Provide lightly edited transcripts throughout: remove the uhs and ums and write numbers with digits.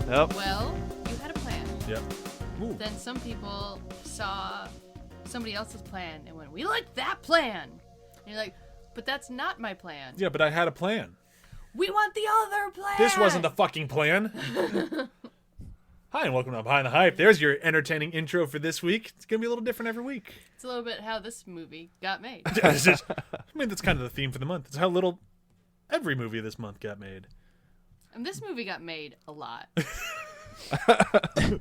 Yep. Well, you had a plan. Yep. Ooh. Then some people saw somebody else's plan and went, "We like that plan." And you're like, "But that's not my plan. Yeah, but I had a plan. We want the other plan." This wasn't the fucking plan. Hi, and welcome to Behind the Hype. There's your entertaining intro for this week. It's going to be a little different every week. It's a little bit how this movie got made. I mean, that's kind of the theme for the month. It's how little every movie this month got made. And this movie got made a lot.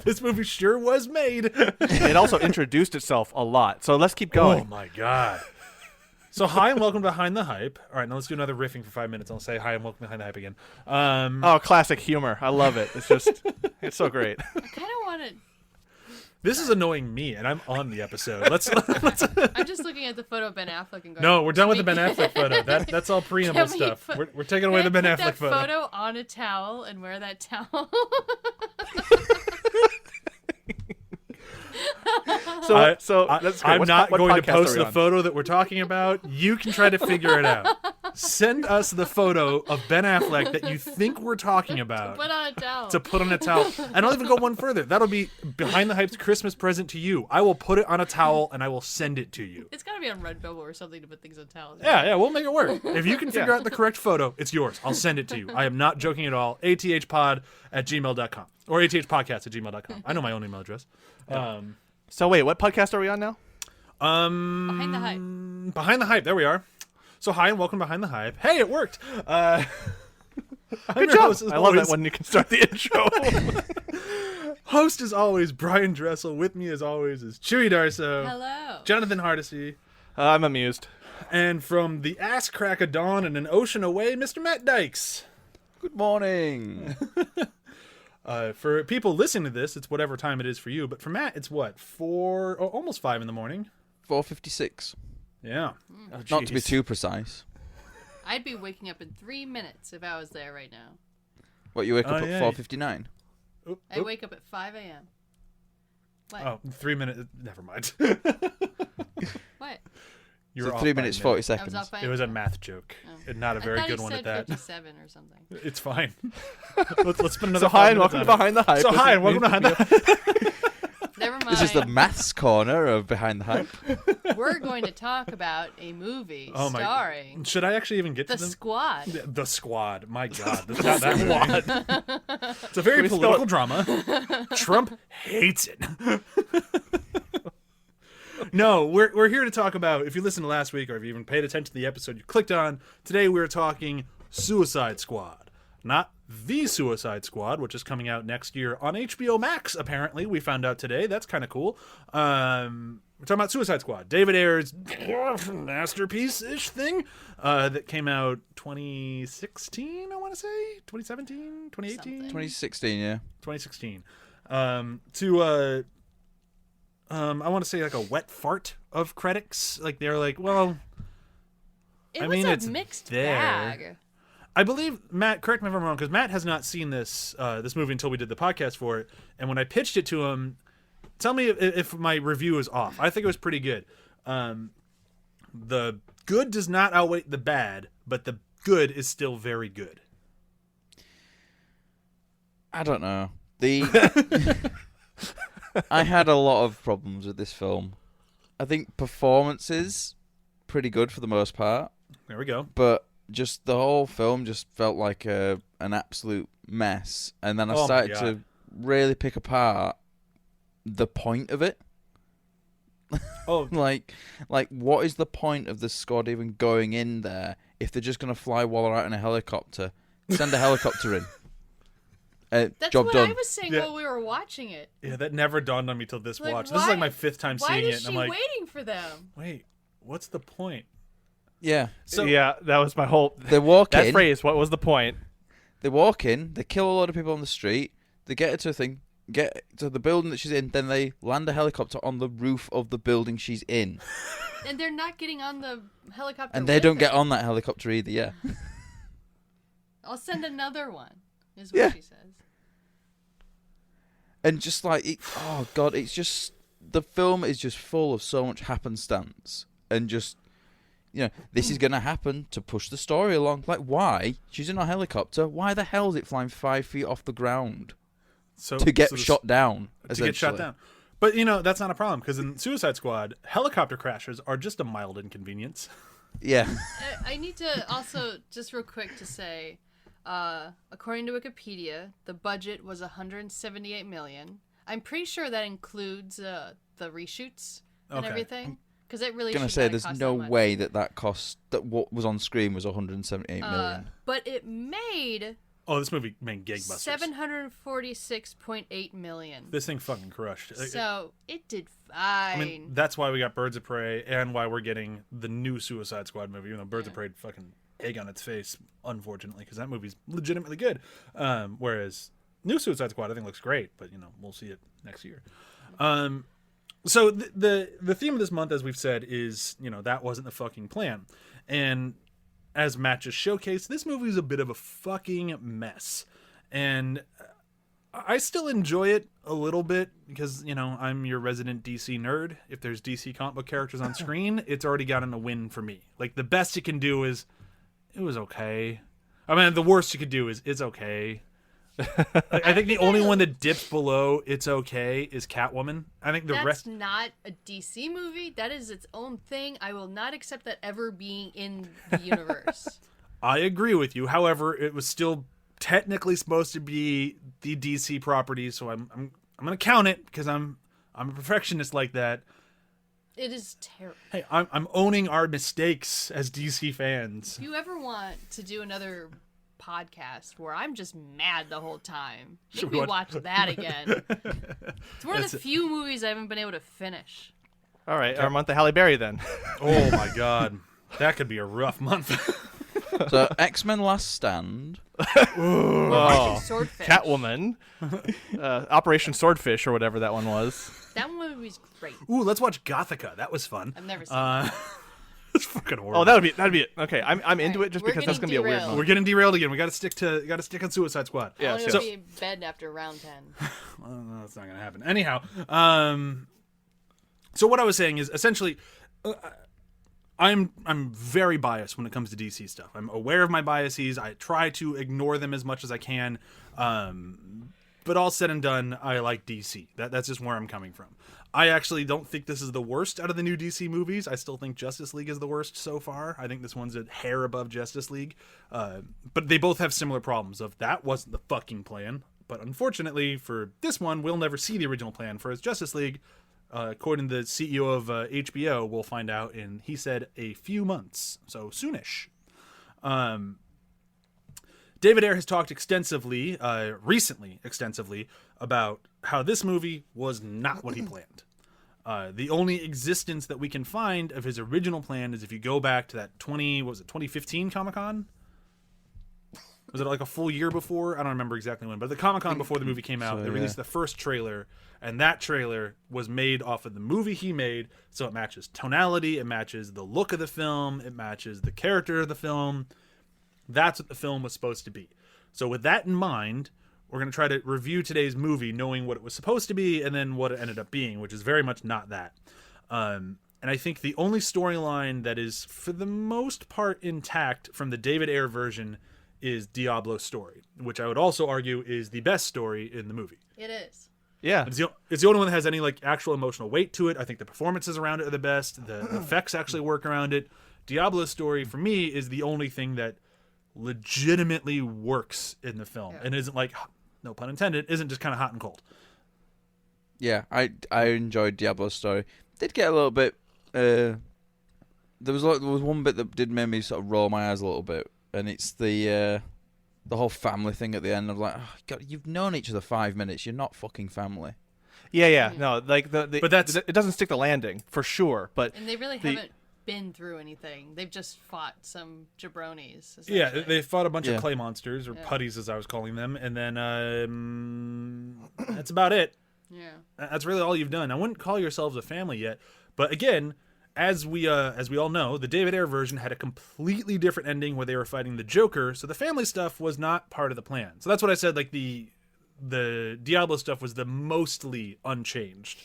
This movie sure was made. It also introduced itself a lot. So let's keep going. Oh, my God. So, hi and welcome to Behind the Hype. All right, now let's do another riffing for 5 minutes. I'll say hi and welcome to Behind the Hype again. Oh, classic humor. I love it. It's just, it's so great. I kind of want to... This is annoying me, and I'm on the episode. Let's I'm just looking at the photo of Ben Affleck and going... No, we're done with the Ben Affleck photo. That's all preamble Can we stuff. put- We're taking away the Ben Put Affleck that photo. photo on a towel and wear that towel. So that's great. I'm not what going to podcast post are we the on? photo that we're talking about. You can try to figure it out. Send us the photo of Ben Affleck that you think we're talking about Put on a towel. to put on a towel. And I'll even go one further. That'll be Behind the Hype's Christmas present to you. I will put it on a towel and I will send it to you. It's got to be on Redbubble or something to put things on towels. Yeah, we'll make it work. If you can figure out the correct photo, it's yours. I'll send it to you. I am not joking at all. athpod@gmail.com or athpodcast@gmail.com. I know my own email address. So wait, what podcast are we on now? Behind the Hype. Behind the Hype. There we are. So hi and welcome to Behind the Hype. Hey, it worked. Good Your job. host, as I love always- that when you can start the intro. Host as always, Brian Dressel. With me as always is Chewy Darso, Hello. Jonathan Hardesty, I'm amused. and from the ass crack of dawn and an ocean away, Mr. Matt Dykes. Good morning. For people listening to this, it's whatever time it is for you. But for Matt, it's what, 4, almost 5 in the morning. 4:56. Yeah. Oh, Not to be jeez. too precise. I'd be waking up in 3 minutes if I was there right now. What, you wake up Oh, at yeah. 4:59? Oop, I oop. wake up at 5 a.m. What? Oh, 3 minutes. Never mind. What? You So were off 3 by a minutes, minute. 40 I was seconds. off by It was a math joke, Oh. and not a very I thought good he one said at that. 57 or something. It's fine. let's spend another So hi 5 and minutes welcome to on it. Behind the Hype. So hi and welcome to Behind the Hype. Never mind. This is the maths corner of Behind the Hype. We're going to talk about a movie Oh my- starring Should I actually even get The to them? Squad. The Squad. My God. That's not that long. It's a very we spell political it? drama. Trump hates it. No, we're here to talk about, if you listened to last week or if you even paid attention to the episode you clicked on, today we're talking Suicide Squad. Not The Suicide Squad, which is coming out next year on HBO Max, apparently. We found out today. That's kind of cool. We're talking about Suicide Squad. David Ayer's masterpiece-ish thing that came out 2016, I want to say? 2017? 2018? Something. 2016, yeah. 2016. I want to say like a wet fart of critics. Like they're like, well, It I was mean, a it's mixed there. bag. I believe Matt. Correct me if I'm wrong, because Matt has not seen this movie until we did the podcast for it. And when I pitched it to him, tell me if my review is off. I think it was pretty good. The good does not outweigh the bad, but the good is still very good. I don't know. I had a lot of problems with this film. I think performances, pretty good for the most part. There we go. But just the whole film just felt like an absolute mess. And then I Oh my started God. to really pick apart the point of it. Oh, Like, what is the point of the squad even going in there if they're just going to fly Waller out in a helicopter? Send a helicopter in. That's Job what done. I was saying Yeah. while we were watching it. yeah, that never dawned on me till this Like, watch. This is like why- my 5th time Why seeing is it, she and I'm like, waiting for them? wait, what's the point? Yeah. So yeah, that was my whole... They walk That in. phrase, what was the point? They walk in. They kill a lot of people on the street. They get her to a thing. get to the building that she's in, then they land a helicopter on the roof of the building she's in. And they're not getting on the helicopter. And they with don't get her. on that helicopter either, yeah. I'll send another one, is what Yeah. she says. And just like, oh God, it's just, the film is just full of so much happenstance. And just, this is going to happen to push the story along. Like, why? She's in a helicopter. Why the hell is it flying 5 feet off the ground? To get shot down, to get shot down. But that's not a problem, because in Suicide Squad, helicopter crashes are just a mild inconvenience. Yeah. I need to also, just real quick to say, according to Wikipedia, the budget was $178 million. I'm pretty sure that includes the reshoots and Okay. everything. Because it really I'm going to should say not there's cost no that much. way that cost, that what was on screen was 178 million. But it made Oh, this movie made gangbusters. $746.8 million. This thing fucking crushed. So it did fine. I mean, that's why we got Birds of Prey, and why we're getting the new Suicide Squad movie. Even though Birds of Prey fucking egg on its face, unfortunately, because that movie's legitimately good. Whereas new Suicide Squad, I think, looks great, but we'll see it next year. So the theme of this month, as we've said, is that wasn't the fucking plan, and as Matt just showcased, this movie is a bit of a fucking mess, and I still enjoy it a little bit because, I'm your resident DC nerd. If there's DC comic book characters on screen, it's already gotten a win for me. Like, the best you can do is, it was okay. I mean, the worst you could do is, it's okay. I think the only one that dips below it's okay is Catwoman. I think the That's rest... not a DC movie. That is its own thing. I will not accept that ever being in the universe. I agree with you. However, it was still technically supposed to be the DC property, so I'm going to count it because I'm a perfectionist like that. It is terrible. Hey, I'm owning our mistakes as DC fans. If you ever want to do another podcast where I'm just mad the whole time, make me watch that again. It's one of the few movies I haven't been able to finish. All right, our month of Halle Berry then. Oh my god, that could be a rough month. So, X-Men Last Stand. We're watching Swordfish. Catwoman, Operation Swordfish or whatever that one was. That movie's great. Ooh, let's watch Gothica. That was fun. I've never seen it. It's fucking horrible. Oh, that'd be it. Okay, I'm into it just we're because that's gonna getting be a weird derailed. month. We're getting derailed again. We got to stick on Suicide Squad. Yeah, I'm so- gonna be in bed after round 10. Well, no, that's not gonna happen. Anyhow, so what I was saying is essentially, I'm very biased when it comes to DC stuff. I'm aware of my biases. I try to ignore them as much as I can. But all said and done, I like DC. That's just where I'm coming from. I actually don't think this is the worst out of the new DC movies. I still think Justice League is the worst so far. I think this one's a hair above Justice League. But they both have similar problems of that wasn't the fucking plan. But unfortunately for this one, we'll never see the original plan. For his Justice League, according to the CEO of HBO, we'll find out in, he said, a few months. So soonish. David Ayer has talked extensively, recently extensively, about how this movie was not what he planned. The only existence that we can find of his original plan is if you go back to that 2015 Comic-Con? Was it like a full year before? I don't remember exactly when, but the Comic-Con before the movie came out, they released the first trailer, and that trailer was made off of the movie he made, so it matches tonality, it matches the look of the film, it matches the character of the film. That's what the film was supposed to be. So with that in mind, we're going to try to review today's movie knowing what it was supposed to be and then what it ended up being, which is very much not that. And I think the only storyline that is, for the most part, intact from the David Ayer version is Diablo's story, which I would also argue is the best story in the movie. It is. Yeah. It's the only one that has any like actual emotional weight to it. I think the performances around it are the best. The effects actually work around it. Diablo's story, for me, is the only thing that legitimately works in the film and isn't like, no pun intended, isn't just kind of hot and cold. Yeah, I enjoyed Diablo's story. Did get a little bit. There was one bit that did make me sort of roll my eyes a little bit, and it's the whole family thing at the end. I'm like, oh, God, you've known each other 5 minutes. You're not fucking family. Yeah. No, like but that's it doesn't stick the landing for sure. But And they really the- haven't been through anything. They've just fought some jabronis. Yeah, essentially. they fought a bunch Yeah. of clay monsters, or Yeah. putties as I was calling them, and then that's about it. Yeah. That's really all you've done. I wouldn't call yourselves a family yet, but again, as we all know, the David Ayer version had a completely different ending where they were fighting the Joker, so the family stuff was not part of the plan. So that's what I said. Like the Diablo stuff was the mostly unchanged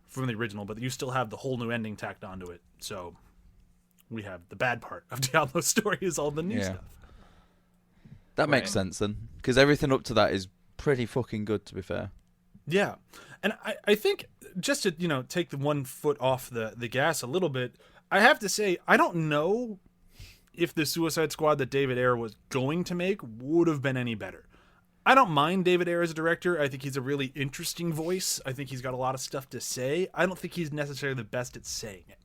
from the original, but you still have the whole new ending tacked onto it. So we have the bad part of Diablo's story is all the new Yeah. stuff. That makes sense then, because everything up to that is pretty fucking good, to be fair. Yeah. And I think just to, take the 1 foot off the gas a little bit, I have to say, I don't know if the Suicide Squad that David Ayer was going to make would have been any better. I don't mind David Ayer as a director. I think he's a really interesting voice. I think he's got a lot of stuff to say. I don't think he's necessarily the best at saying it.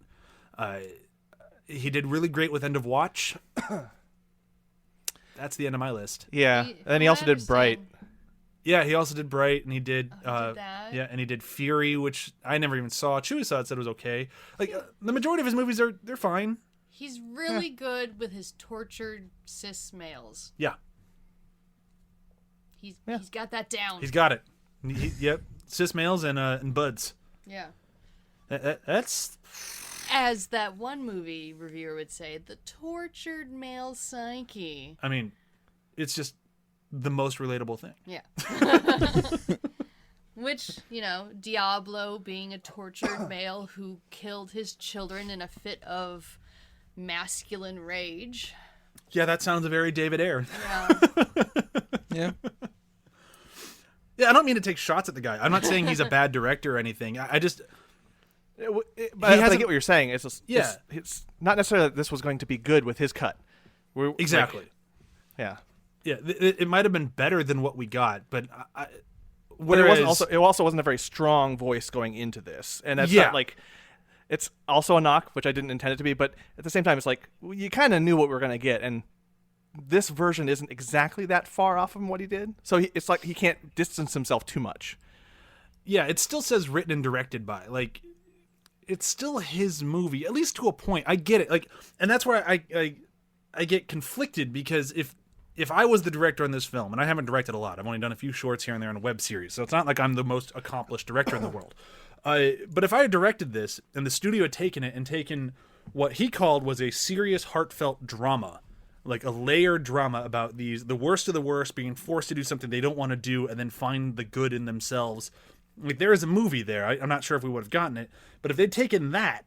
He did really great with End of Watch. That's the end of my list. Yeah, and he also did Bright. Yeah, he also did Bright, and he did, he did that? yeah, and he did Fury, which I never even saw. Chewie saw it, said it was okay. Like the majority of his movies they're fine. He's really good with his tortured cis males. Yeah, He's got that down. he's got it. Yep, cis males and buds. Yeah. That's As that one movie reviewer would say, the tortured male psyche. I mean, it's just the most relatable thing. Yeah. Which, Diablo being a tortured male who killed his children in a fit of masculine rage. Yeah, that sounds very David Ayer. Yeah. Yeah. Yeah, I don't mean to take shots at the guy. I'm not saying he's a bad director or anything. I just But He I hasn't- get what you're saying. It's just, Yeah. it's not necessarily that this was going to be good with his cut. exactly. Yeah. Yeah, it might have been better than what we got, but But whereas it also wasn't a very strong voice going into this, and that's Yeah. not like it's also a knock, which I didn't intend it to be. But at the same time, it's like you kind of knew what we were gonna get, and this version isn't exactly that far off from what he did. So it's like he can't distance himself too much. yeah, it still says written and directed by. Like, it's still his movie, at least to a point. I get it. Like, and that's where I get conflicted, because if I was the director on this film, and I haven't directed a lot, I've only done a few shorts here and there in a web series, so it's not like I'm the most accomplished director in the world. But if I had directed this and the studio had taken it and taken what he called was a serious, heartfelt drama, like a layered drama about the worst of the worst being forced to do something they don't want to do and then find the good in themselves. Like, there is a movie there. I'm not sure if we would have gotten it, but if they'd taken that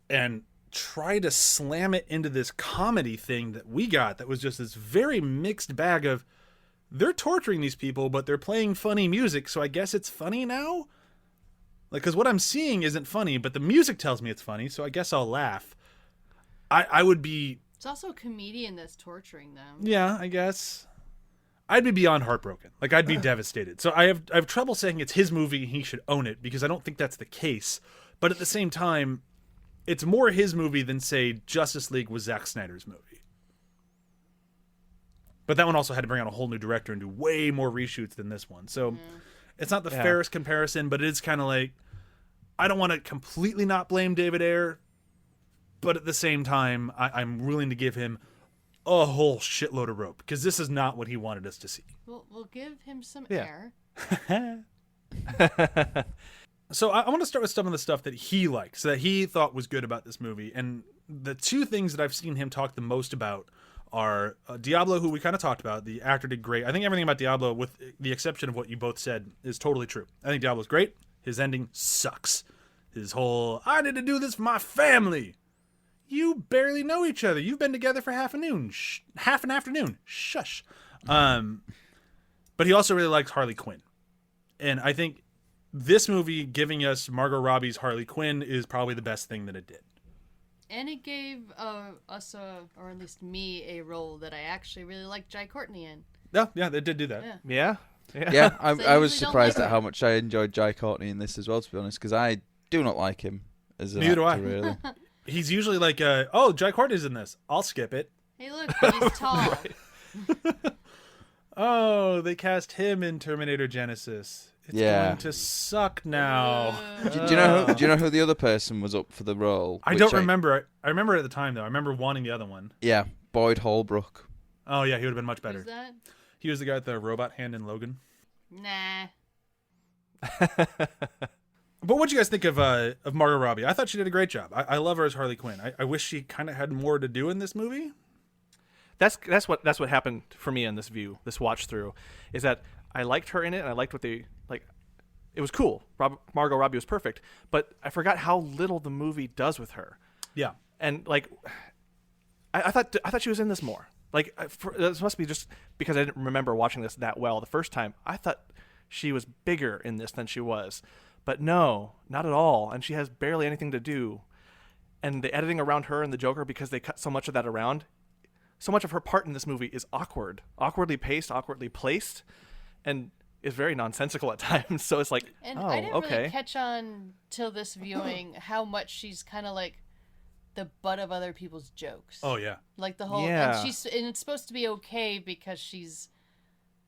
and try to slam it into this comedy thing that we got, that was just this very mixed bag of, they're torturing these people, but they're playing funny music, so I guess it's funny now? Like, because what I'm seeing isn't funny, but the music tells me it's funny, so I guess I'll laugh. I would be, It's also a comedian that's torturing them. yeah, I guess. I'd be beyond heartbroken. Like, I'd be devastated. So I have trouble saying it's his movie and he should own it, because I don't think that's the case. But at the same time, it's more his movie than, say, Justice League was Zack Snyder's movie. But that one also had to bring out a whole new director and do way more reshoots than this one. So it's not the Yeah. fairest comparison, but it is kind of like, I don't want to completely not blame David Ayer, but at the same time, I'm willing to give him a whole shitload of rope, because this is not what he wanted us to see. We'll give him some Yeah. air. So I want to start with some of the stuff that he liked, so that he thought was good about this movie. And the two things that I've seen him talk the most about are Diablo, who we kind of talked about. The actor did great. I think everything about Diablo, with the exception of what you both said, is totally true. I think Diablo's great. His ending sucks. His whole, I need to do this for my family. You barely know each other. You've been together for half an afternoon. Shush. But he also really likes Harley Quinn. And I think this movie giving us Margot Robbie's Harley Quinn is probably the best thing that it did. And it gave us, or at least me, a role that I actually really liked Jai Courtney in. Yeah, they did do that. Yeah. Yeah. Yeah, I So you was usually don't surprised like at how him. much I enjoyed Jai Courtney in this as well, to be honest, because I do not like him as an Neither do actor, I. really. He's usually like, oh, Jai Courtney's in this. I'll skip it. Hey, look, he's tall. Oh, they cast him in Terminator Genesis. It's Yeah. going to suck now. Do you know? Do you know who the other person was up for the role? I don't remember. I remember at the time though. I remember wanting the other one. Yeah, Boyd Holbrook. Oh yeah, he would have been much better. Who's that? He was the guy with the robot hand in Logan. Nah. But what do you guys think of Margot Robbie? I thought she did a great job. I love her as Harley Quinn. I wish she kind of had more to do in this movie. That's what happened for me in this watch through, is that I liked her in it and I liked what they like. It was cool. Margot Robbie was perfect, but I forgot how little the movie does with her. Yeah. And like, I thought she was in this more. Like, this must be just because I didn't remember watching this that well the first time. I thought she was bigger in this than she was, but no, not at all. And she has barely anything to do. And the editing around her and the Joker, because they cut so much of that around, so much of her part in this movie is awkwardly paced, awkwardly placed, and is very nonsensical at times. So it's like, And oh, I didn't okay. really catch on till this viewing how much she's kind of like the butt of other people's jokes. Oh yeah. Like the whole, Yeah. and it's supposed to be okay because she's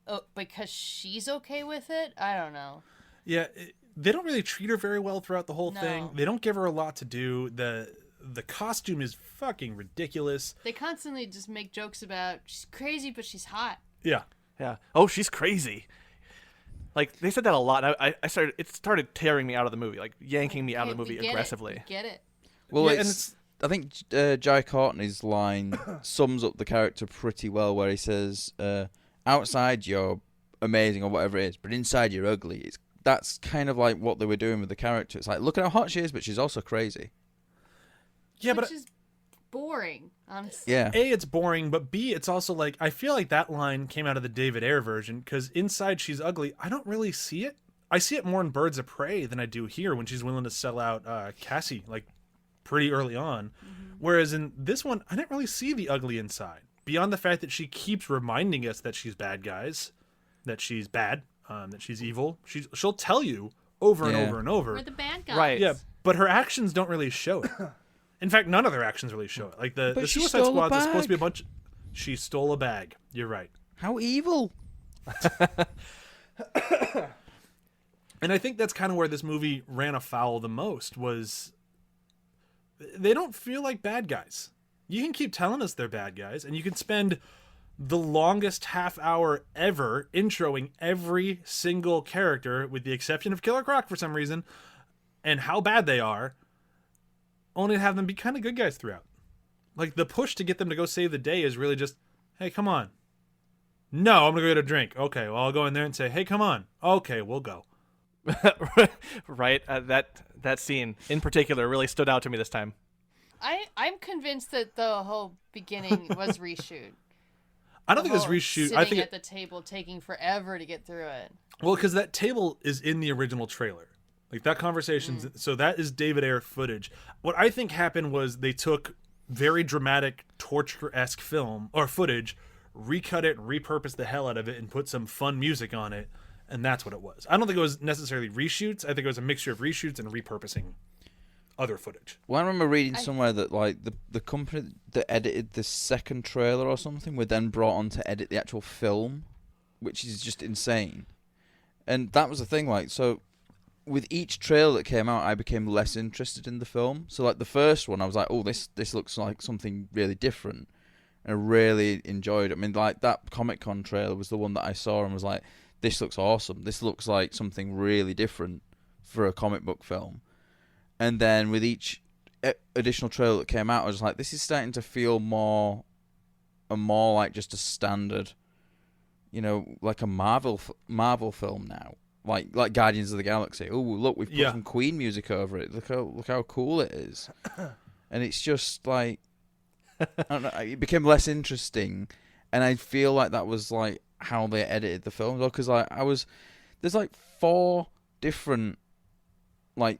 okay with it. I don't know. Yeah. They don't really treat her very well throughout the whole No. thing. They don't give her a lot to do. The costume is fucking ridiculous. They constantly just make jokes about she's crazy but she's hot. Yeah. Yeah. Oh, she's crazy. Like, they said that a lot. It started tearing me out of the movie, like yanking me out of the Okay, we movie get aggressively. It. We get it. Well, Yeah, and it's, I think Jai Courtney's line sums up the character pretty well, where he says, "Outside you're amazing or whatever it is, but inside you're ugly." That's kind of like what they were doing with the character. It's like, look at how hot she is, but she's also crazy. Yeah, Which but is boring, honestly. Yeah. A, it's boring, but B, it's also like, I feel like that line came out of the David Ayer version, because inside she's ugly. I don't really see it. I see it more in Birds of Prey than I do here when she's willing to sell out Cassie, like, pretty early on. Mm-hmm. Whereas in this one, I didn't really see the ugly inside. Beyond the fact that she keeps reminding us that she's bad guys, that she's bad, that she's evil. She'll tell you over and Yeah. over and over. We're the bad guys. Right. Yeah, but her actions don't really show it. In fact, none of their actions really show it. Like the But she Suicide stole a Squad is supposed to be a bag. bunch. She stole a bag. You're right. How evil. And I think that's kind of where this movie ran afoul the most, was they don't feel like bad guys. You can keep telling us they're bad guys, and you can spend the longest half hour ever introing every single character, with the exception of Killer Croc for some reason, and how bad they are, only to have them be kind of good guys throughout. Like, the push to get them to go save the day is really just, hey, come on. No, I'm going to go get a drink. Okay, well, I'll go in there and say, hey, come on. Okay, we'll go. Right. That scene in particular really stood out to me this time. I'm convinced that the whole beginning was reshoot. I don't think it's The whole reshoot. Sitting I think at the table taking forever to get through it. well, because that table is in the original trailer. Like, that conversation's so that is David Ayer footage. What I think happened was they took very dramatic torture-esque film or footage, recut it, repurposed the hell out of it, and put some fun music on it, and that's what it was. I don't think it was necessarily reshoots. I think it was a mixture of reshoots and repurposing other footage. Well, I remember reading somewhere that like the company that edited the second trailer or something were then brought on to edit the actual film, which is just insane. And that was the thing, like, so with each trailer that came out, I became less interested in the film. So like the first one, I was like, oh, this looks like something really different, and I really enjoyed it. I mean, like that Comic-Con trailer was the one that I saw and was like, this looks awesome. This looks like something really different for a comic book film. And then with each additional trailer that came out, I was like, this is starting to feel more and more like just a standard, you know, like a Marvel film now. Like Guardians of the Galaxy. Oh, look, we've put some Queen music over it. Look how cool it is. And it's just like, I don't know, it became less interesting. And I feel like that was like how they edited the film. Because like there's like 4 different like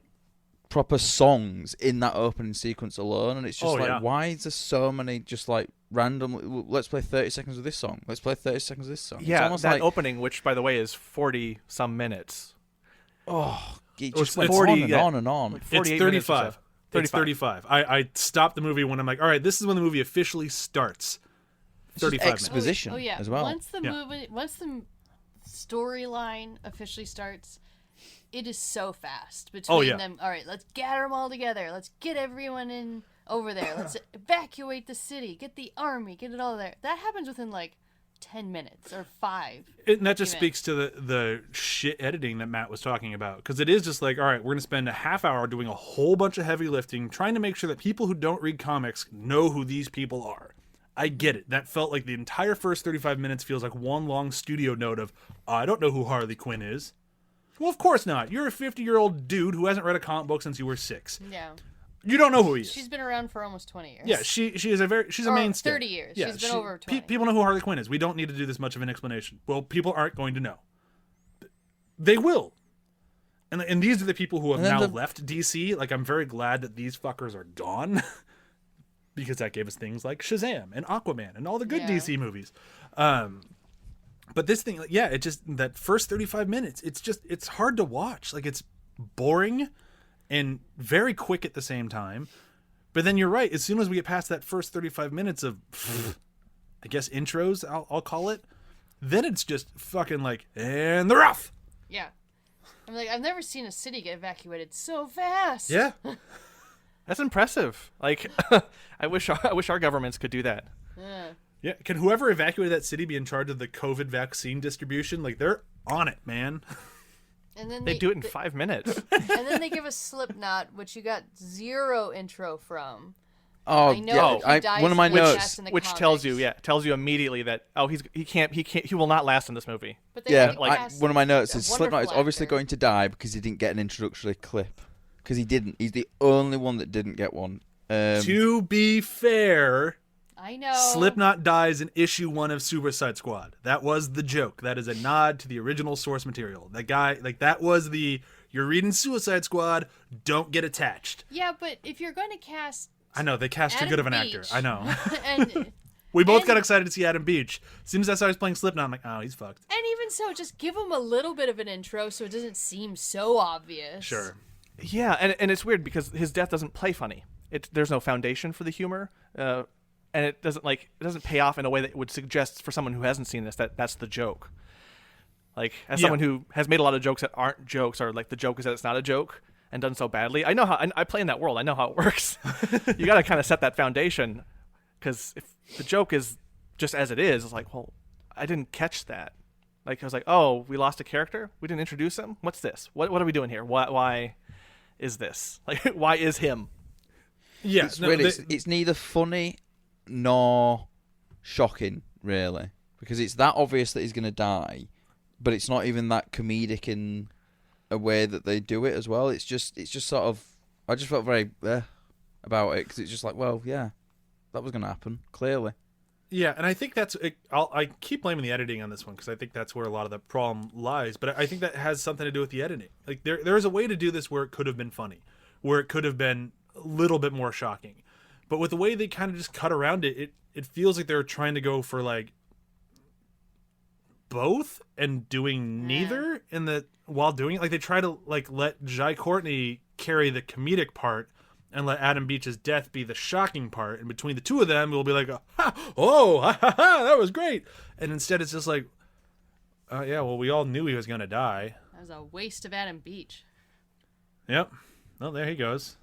proper songs in that opening sequence alone, and it's just why is there so many just like random, let's play 30 seconds of this song, let's play 30 seconds of this song. Yeah, it's almost that like, opening, which by the way is 40 some minutes. it just went 40, on and yeah. on and on. Like It's 48 minutes or 35. so. It's 35. I stopped the movie when I'm like, all right, this is when the movie officially starts. It's just 35 minutes. exposition Oh yeah. as well. Once the storyline officially starts, it is so fast between Oh, yeah. them. All right, let's gather them all together. Let's get everyone in over there. Let's evacuate the city. Get the army. Get it all there. That happens within like 10 minutes or 5. And that just even. speaks to the shit editing that Matt was talking about. Because it is just like, all right, we're going to spend a half hour doing a whole bunch of heavy lifting, trying to make sure that people who don't read comics know who these people are. I get it. That felt like the entire first 35 minutes feels like one long studio note of, I don't know who Harley Quinn is. Well, of course not. You're a 50-year-old dude who hasn't read a comic book since you were 6. Yeah. You don't know who he is. She's been around for almost 20 years. Yeah, she's a Or mainstay. 30 years. Yeah, She's been over 20. People know who Harley Quinn is. We don't need to do this much of an explanation. Well, people aren't going to know. They will. And these are the people who have And then now the- left DC. Like, I'm very glad that these fuckers are gone. Because that gave us things like Shazam and Aquaman and all the good Yeah. DC movies. But this thing, yeah, it just, that first 35 minutes, it's hard to watch. Like, it's boring and very quick at the same time. But then you're right. As soon as we get past that first 35 minutes of, I guess, intros, I'll call it, then it's just fucking like, and they're off. Yeah. I'm like, I've never seen a city get evacuated so fast. Yeah. That's impressive. Like, I wish our governments could do that. Yeah. Yeah. Can whoever evacuated that city be in charge of the COVID vaccine distribution? Like, they're on it, man. And then They do it in 5 minutes. And then they give us Slipknot, which you got 0 intro from. Oh, I know yeah. he dies One of my in the notes. cast in the Which tells you comics. immediately that he will not last in this movie. But they Yeah, like- cast one of my notes a is Slipknot is wonderful obviously actor. going to die because he didn't get an introductory clip. Because he didn't. He's the only one that didn't get one. To be fair, I know. Slipknot dies in issue 1 of Suicide Squad. That was the joke. That is a nod to the original source material. That guy, like, that was the, you're reading Suicide Squad, don't get attached. Yeah, but if you're going to cast I know, they cast too Adam good of an Beach, actor. I know. and We both And- got excited to see Adam Beach. As soon as I saw he was playing Slipknot, I'm like, oh, he's fucked. and even so, just give him a little bit of an intro so it doesn't seem so obvious. Sure. Yeah, and it's weird because his death doesn't play funny. There's no foundation for the humor, and it doesn't pay off in a way that would suggest for someone who hasn't seen this that that's the joke. Like, as Yeah. someone who has made a lot of jokes that aren't jokes, or like the joke is that it's not a joke and done so badly, I know how I play in that world. I know how it works. You got to kind of set that foundation, because if the joke is just as it is, it's like, well, I didn't catch that. Like, I was like, oh, we lost a character? We didn't introduce him? What's this? What are we doing here? Why is this? Like, why is him? Yeah. It's no, really, they- it's neither funny nor shocking, really, because it's that obvious that he's going to die, but it's not even that comedic in a way that they do it as well. It's just sort of, I just felt very about it, because it's just like, well, yeah, that was going to happen, clearly. Yeah, and I think that's I keep blaming the editing on this one because I think that's where a lot of the problem lies. But I think that has something to do with the editing. Like there is a way to do this where it could have been funny, where it could have been a little bit more shocking. But with the way they kind of just cut around it, it feels like they're trying to go for like both and doing neither in the while doing it. Like they try to like let Jai Courtney carry the comedic part and let Adam Beach's death be the shocking part. And between the two of them, we'll be like, oh, ha, ha, ha, that was great. And instead it's just like, yeah, well, we all knew he was going to die. That was a waste of Adam Beach. Yep. Well, there he goes.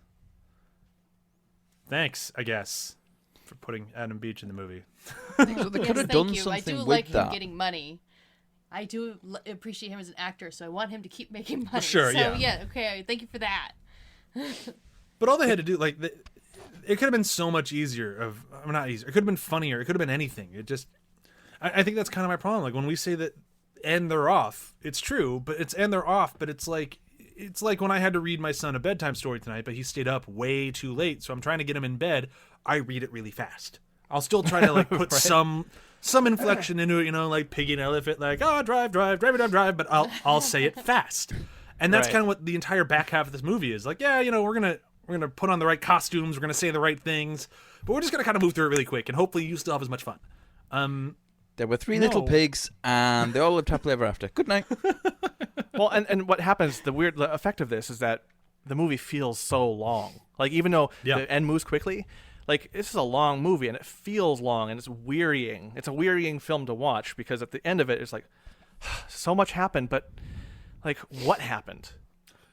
Thanks, I guess, for putting Adam Beach in the movie. I think they Yes, could have thank done you. something I do with like him that. getting money. I do appreciate him as an actor, so I want him to keep making money. Sure, so, yeah. Okay, thank you for that. But all they had to do, like, it could have been so much easier. Not easier. It could have been funnier. It could have been anything. It just, I think that's kind of my problem. Like when we say that, and they're off. It's true, but it's and they're off. But it's like when I had to read my son a bedtime story tonight, but he stayed up way too late. So I'm trying to get him in bed. I read it really fast. I'll still try to like put some inflection into it, like piggy and elephant, like drive, but I'll say it fast. And that's Right. kind of what the entire back half of this movie is. Like, yeah, we're gonna put on the right costumes, we're gonna say the right things, but we're just gonna kind of move through it really quick, and hopefully you still have as much fun. There were 3 little No. pigs, and they all lived happily ever after. Good night. Well, and what happens, the effect of this is that the movie feels so long. Like, even though Yeah. the end moves quickly, like, this is a long movie, and it feels long, and it's wearying. It's a wearying film to watch, because at the end of it, it's like, so much happened, but, like, what happened?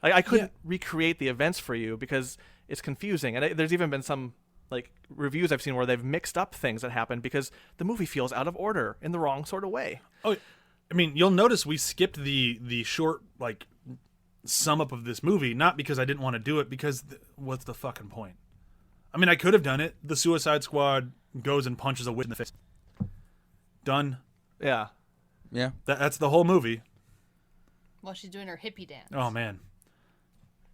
I couldn't recreate the events for you because it's confusing. And there's even been some like reviews I've seen where they've mixed up things that happened because the movie feels out of order in the wrong sort of way. Oh, I mean, you'll notice we skipped the short like sum up of this movie, not because I didn't want to do it, because what's the fucking point? I mean, I could have done it. The Suicide Squad goes and punches a witch in the face. Done. Yeah. Yeah. That's the whole movie. While she's doing her hippie dance. Oh man,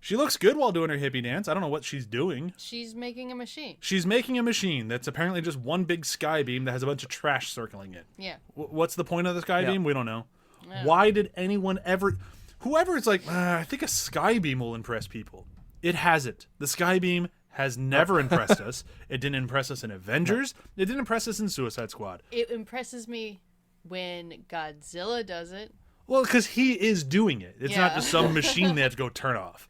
she looks good while doing her hippie dance. I don't know what she's doing. She's making a machine. She's making a machine that's apparently just one big sky beam that has a bunch of trash circling it. Yeah. What's the point of the sky Yeah. beam? We don't know. Yeah. Why did anyone ever... Whoever is like, I think a sky beam will impress people. It hasn't. The sky beam has never impressed us. It didn't impress us in Avengers. It didn't impress us in Suicide Squad. It impresses me when Godzilla does it. Well, because he is doing it. It's not Yeah. just some machine they have to go turn off.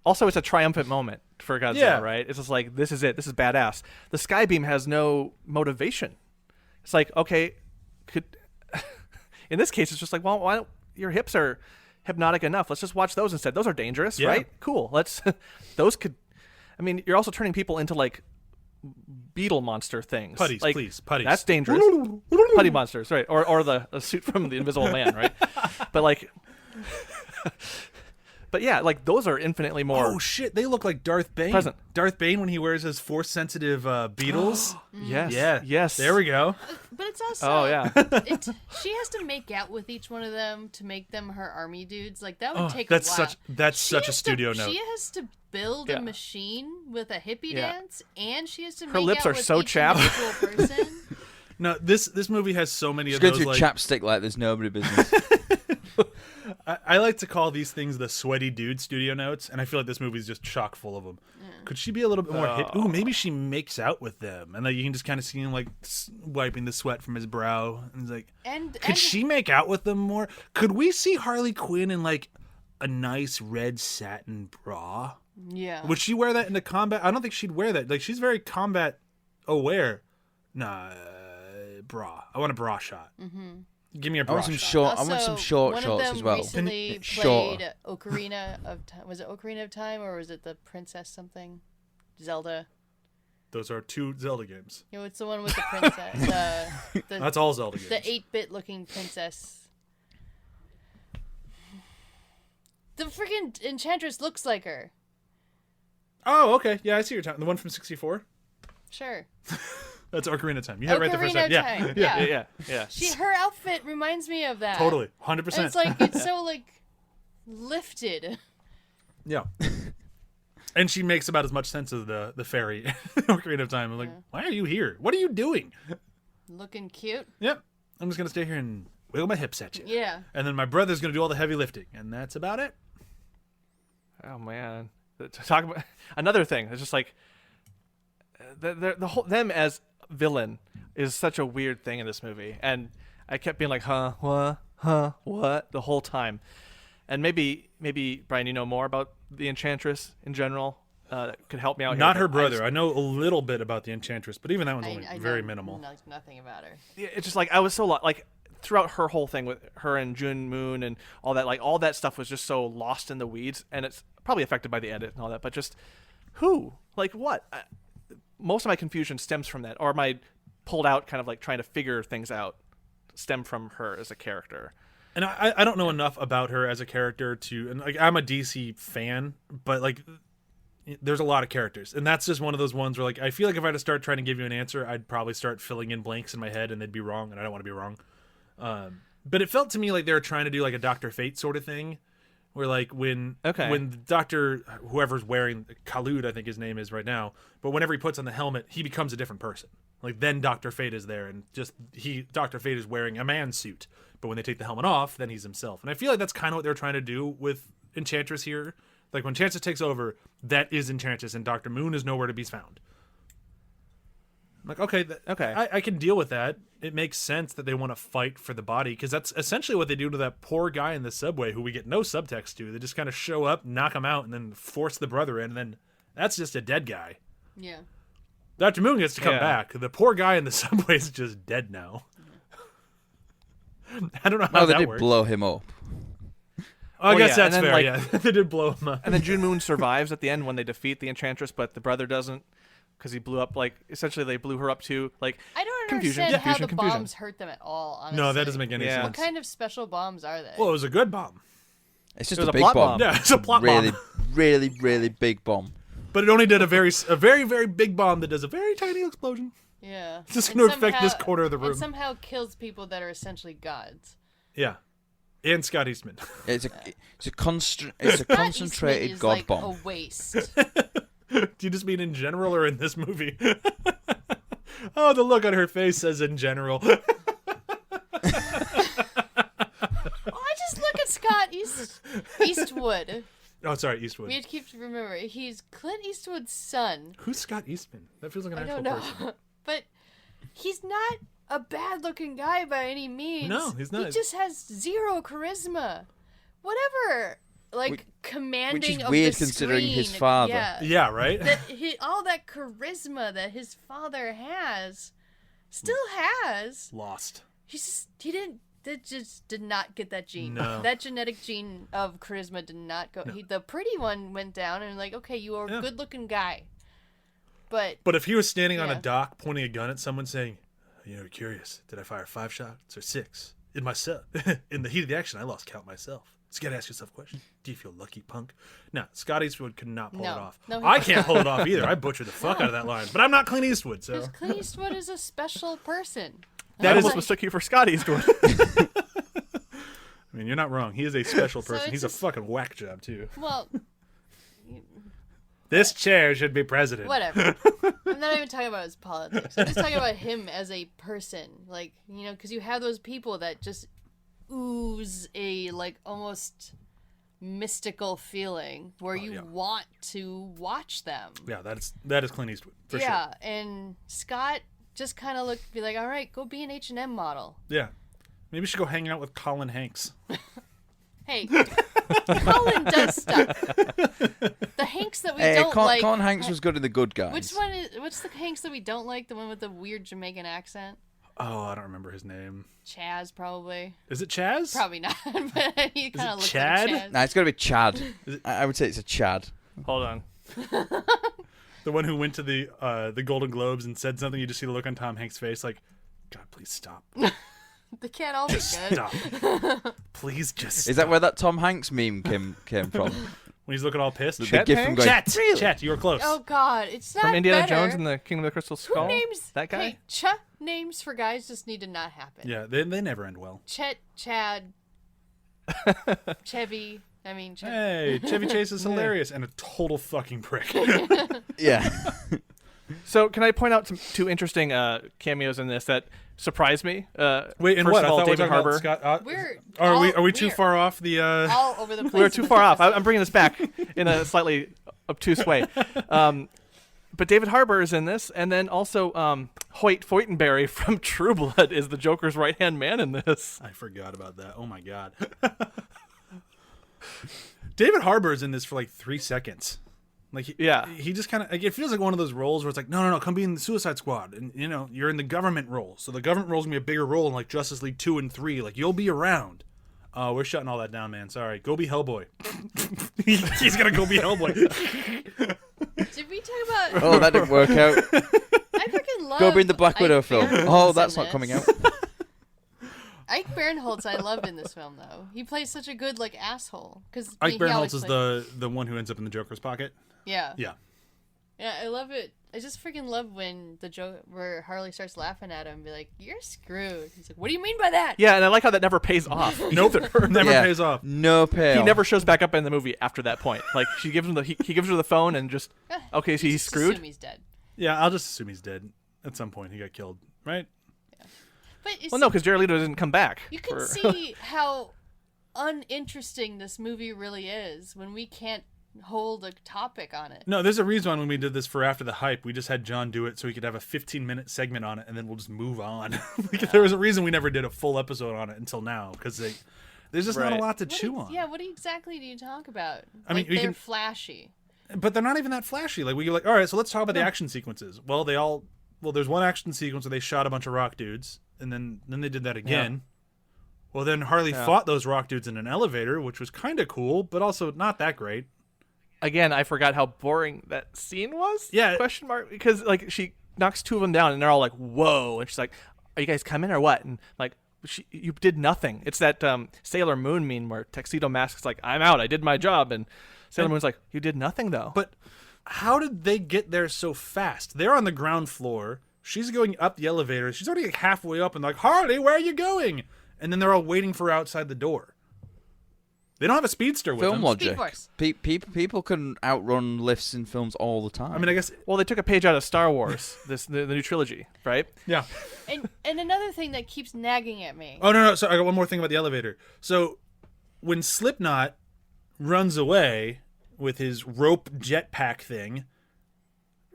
Also, it's a triumphant moment for Godzilla, Yeah. right? It's just like, this is it. This is badass. The Skybeam has no motivation. It's like, okay, in this case, it's just like, well, why don't your hips are hypnotic enough? Let's just watch those instead. Those are dangerous, Yeah. right? Cool. Those could, I mean, you're also turning people into like beetle monster things. Putties, like, please, putties. That's dangerous. Putty monsters, right? Or the suit from the Invisible Man, right? But like, but yeah, like those are infinitely more. Oh shit, they look like Darth Bane. Present. Darth Bane when he wears his force-sensitive Beatles. Yes. Yeah. Yes. There we go. But it's also Oh yeah. she has to make out with each one of them to make them her army dudes. Like that would Oh, take that's a while. that's She such a has studio to, note. She has to build Yeah. a machine with a hippie Yeah. dance, and she has to Her make lips out are with so each chapped. individual person. No, this movie has so many Just of go those through like chapstick like there's nobody business. I like to call these things the sweaty dude studio notes, and I feel like this movie's just chock full of them. Could she be a little bit more hip? Ooh, maybe she makes out with them, and like you can just kind of see him like wiping the sweat from his brow, and he's like, And she make out with them more? Could we see Harley Quinn in like a nice red satin bra? yeah. Would she wear that into combat? I don't think she'd wear that. Like she's very combat aware. Nah, bra. I want a bra shot. Mm-hmm. Give me a I bra want some shot. short. I want Also, some short one shorts of them as well. recently Short. played Ocarina of Time. Was it Ocarina of Time or was it the Princess something? Zelda. Those are two Zelda games. You know, it's the one with the princess. the That's all Zelda games. the 8-bit looking princess. The freaking Enchantress looks like her. Oh, okay. Yeah, I see your time. The one from 64? Sure. That's Ocarina of Time. You had it right the first Ocarina time. of Yeah. Time. Yeah. Yeah. Yeah. Her outfit reminds me of that. Totally. And 100%. it's like it's so like lifted. Yeah. And she makes about as much sense as the fairy in Ocarina of Time. I'm like, why are you here? What are you doing? Looking cute. Yep. I'm just going to stay here and wiggle my hips at you. Yeah. And then my brother's going to do all the heavy lifting. And that's about it. Oh man, to talk about another thing. It's just like the whole them as villain is such a weird thing in this movie, and I kept being like, what the whole time. And maybe Brian, you know more about the Enchantress in general. That could help me out. Not here, her but brother. I know a little bit about the Enchantress, but even that one's only I very know minimal. Nothing about her. It's just like I was so like throughout her whole thing with her and June Moon and all that, like all that stuff was just so lost in the weeds, and it's probably affected by the edit and all that. But just who, like what? Most of my confusion stems from that, or my pulled out kind of like trying to figure things out stem from her as a character. And I don't know enough about her as a character to, and like I'm a DC fan, but like there's a lot of characters, and that's just one of those ones where like I feel like if I had to start trying to give you an answer, I'd probably start filling in blanks in my head, and they'd be wrong, and I don't want to be wrong. But it felt to me like they were trying to do like a Dr. Fate sort of thing, where like when Dr. whoever's wearing Khalud, I think his name is right now, but whenever he puts on the helmet, he becomes a different person. Like then Dr. Fate is there, and just Dr. Fate is wearing a man suit, but when they take the helmet off, then he's himself. And I feel like that's kind of what they're trying to do with Enchantress here. Like when Enchantress takes over, that is Enchantress, and Dr. Moon is nowhere to be found. I'm like, okay, I can deal with that. It makes sense that they want to fight for the body, because that's essentially what they do to that poor guy in the subway who we get no subtext to. They just kind of show up, knock him out, and then force the brother in, and then that's just a dead guy. Yeah. Dr. Moon gets to come Yeah. back. The poor guy in the subway is just dead now. I don't know how Well, they that did works. blow him up. I Well, guess yeah, and that's then, fair. like- Yeah, they did blow him up. And then June Moon survives at the end when they defeat the Enchantress, but the brother doesn't because he blew up. Like essentially, they blew her up too. Like I don't Confusion, understand how confusion, the confusion. bombs hurt them at all. Honestly. No, that doesn't make any Yeah. What sense. kind of special bombs are they? Well, it was a good bomb, It's just It was a a big plot bomb. bomb. Yeah, it's a plot really, bomb. really, really big bomb. but it only did a very, very big bomb that does a very tiny explosion. Yeah. It's just And going to affect this somehow- corner of the And room. somehow kills people that are essentially gods. Yeah, and Scott Eastman. It's a Scott concentrated Eastman is god like bomb. a waste. Do you just mean in general or in this movie? Oh, the look on her face says in general. Well, I just look at Scott Eastwood. Oh, sorry, Eastwood. We have to keep remember he's Clint Eastwood's son. Who's Scott Eastman? That feels like an I actual don't know, person. but he's not a bad-looking guy by any means. No, he's not. He just has zero charisma. Whatever, like commanding. is of weird the considering his screen. father. Yeah, Yeah, right? all that charisma that his father has, still has. Lost. He just did not get that gene. No. That genetic gene of charisma did not go. The pretty one went down, and like, okay, you are a Yeah. good-looking guy, but But if he was standing on a Yeah. dock pointing a gun at someone saying, curious, did I fire 5 shots or 6? In myself. In the heat of the action, I lost count myself. So you gotta ask yourself a question. Do you feel lucky, punk? No, Scott Eastwood could not pull No. it off. No, he I couldn't. can't pull it off either. I butchered the fuck out of that line. But I'm not Clint Eastwood, so. because Clint Eastwood is a special person. that I was almost like- mistook you for Scott Eastwood. I mean, you're not wrong. He is a special So person. it's He's a just- fucking whack job, too. Well, This chair should be president. whatever. I'm not even talking about his politics. I'm just talking about him as a person. Like, because you have those people that just ooze a, like, almost mystical feeling where you yeah. want to watch them. Yeah, that is Clint Eastwood, for sure. Yeah, and Scott just kind of be like, all right, go be an H&M model. Yeah. Maybe we should go hang out with Colin Hanks. Hey, Colin does stuff. The Hanks that we Hey, don't like. Colin Hanks was good in The Good Guys. What's the Hanks that we don't like? The one with the weird Jamaican accent? Oh, I don't remember his name. Chaz, probably. Is it Chaz? Probably not. But he kind of looks Chad? like Chaz. Nah, it's got to be Chad. it- I would say it's a Chad. Hold on. The one who went to the Golden Globes and said something. You just see the look on Tom Hanks' face, like, God, please stop. They can't all be good. Stop. Please just stop. Is that where that Tom Hanks meme came from? When he's looking all pissed? The Chet gif from Hanks? going, Chet! "Really?" Chet, you were close. Oh God, it's not From Indiana better. Jones and the Kingdom of the Crystal Skull. Who names that guy? Hey, names for guys just need to not happen. Yeah, they never end well. Chet, Chad, Chevy. I mean, Hey, Chevy Chase is hilarious and a total fucking prick. Yeah. So can I point out some two interesting cameos in this that surprised me? Wait, and first what? of all, I thought we were David talking Harbour. about Scott. We're Are we too we're far off the? all over the place. We were too far off. I'm bringing this back in a slightly obtuse way. But David Harbour is in this, and then also Hoyt Fortenberry from True Blood is the Joker's right-hand man in this. I forgot about that. Oh my god. David Harbour is in this for like 3 seconds. Like he just kind of like, it feels like one of those roles where it's like no, come be in the Suicide Squad, and you're in the government role, so the government role's gonna be a bigger role in like Justice League 2 and 3. Like you'll be around. We're shutting all that down, man. Sorry. Go be Hellboy. He's gonna go be Hellboy. Did we talk about? Oh, that didn't work out. I freaking love. Go be in the Black Widow Ike film. Barinholtz Oh, in that's not this. coming out. Ike Barinholtz, I loved in this film though. He plays such a good like asshole because Ike Barinholtz is the one who ends up in the Joker's pocket. yeah. Yeah. I love it. I just freaking love when where Harley starts laughing at him and be like, "You're screwed." He's like, "What do you mean by that?" Yeah, and I like how that never pays off. Nope. Never Yeah. pays off. No pay. He never shows back up in the movie after that point. Like she gives him he gives her the phone and just okay, so You he's just screwed. Assume he's dead. Yeah, I'll just assume he's dead. At some point, he got killed, right? But it's, Well, no, because Jared Leto didn't come back. you can for- see how uninteresting this movie really is when we can't hold a topic on it. No, there's a reason when we did this for After the Hype, we just had John do it so we could have a 15-minute segment on it, and then we'll just move on. Like, there was a reason we never did a full episode on it until now, because there's just not a Right. lot to chew on. Yeah, what exactly do you talk about? I mean, Like, we they're can- flashy. But they're not even that flashy. Like, we're like, all right, so let's talk about the action sequences. Well, there's one action sequence where they shot a bunch of rock dudes, and then they did that again. Well, then Harley Yeah. fought those rock dudes in an elevator, which was kind of cool, but also not that great. Again, I forgot how boring that scene was. Yeah. Question mark, because like she knocks two of them down and they're all like, "Whoa!" And she's like, "Are you guys coming or what?" And like, you did nothing. It's that Sailor Moon meme where Tuxedo Mask's like, "I'm out. I did my job," and Sailor Moon's like, "You did nothing though." But how did they get there so fast? They're on the ground floor. She's going up the elevator. She's already like halfway up and like, Harley, where are you going? And then they're all waiting for her outside the door. They don't have a speedster with Film them. logic. Force. People can outrun lifts in films all the time. I mean, I guess. Well, they took a page out of Star Wars, the new trilogy, right? Yeah. And another thing that keeps nagging at me. Oh, no. So I got one more thing about the elevator. So when Slipknot runs away with his rope jetpack thing,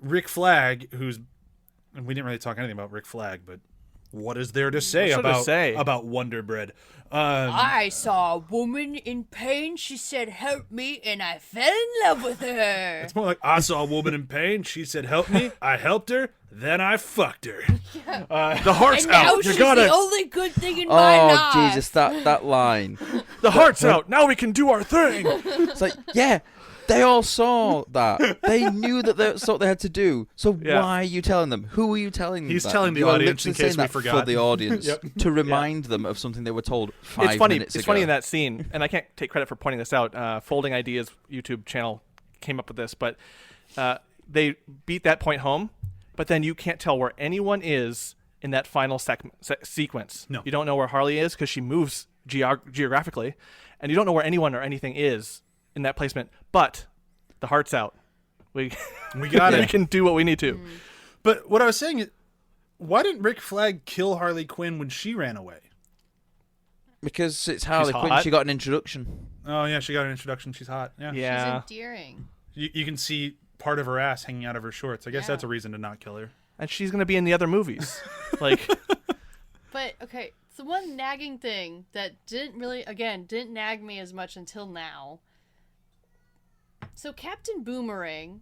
Rick Flag, and we didn't really talk anything about Rick Flag, but what is there to say What's there to say? about Wonder Bread? I saw a woman in pain. She said, "Help me," and I fell in love with her. It's more like, I saw a woman in pain. She said, help me. I helped her. Then I fucked her. The heart's And now out. she's You gotta. the only good thing in my oh life. Jesus, that line. The heart's out. Now we can do our thing. It's like, yeah, they all saw that. They knew that's what they had to do. So Yeah. why are you telling them? Who are you telling them? He's that? telling the You're audience in literally case saying we that forgot. for the audience Yep. to remind them of something they were told 5 It's funny. minutes It's ago. funny in that scene, and I can't take credit for pointing this out. Folding Ideas YouTube channel came up with this, but they beat that point home. But then you can't tell where anyone is in that final sequence. No. You don't know where Harley is because she moves geographically, and you don't know where anyone or anything is in that placement. But the heart's out. We got we it. can do what we need to. But what I was saying is, why didn't Rick Flag kill Harley Quinn when she ran away? Because it's Harley Quinn. hot. She got an introduction. Oh, yeah, she got an introduction. She's hot. Yeah. Yeah. She's endearing. You can see part of her ass hanging out of her shorts. I guess Yeah. that's a reason to not kill her. And she's gonna be in the other movies. Like, But okay, so one nagging thing that didn't nag me as much until now. So Captain Boomerang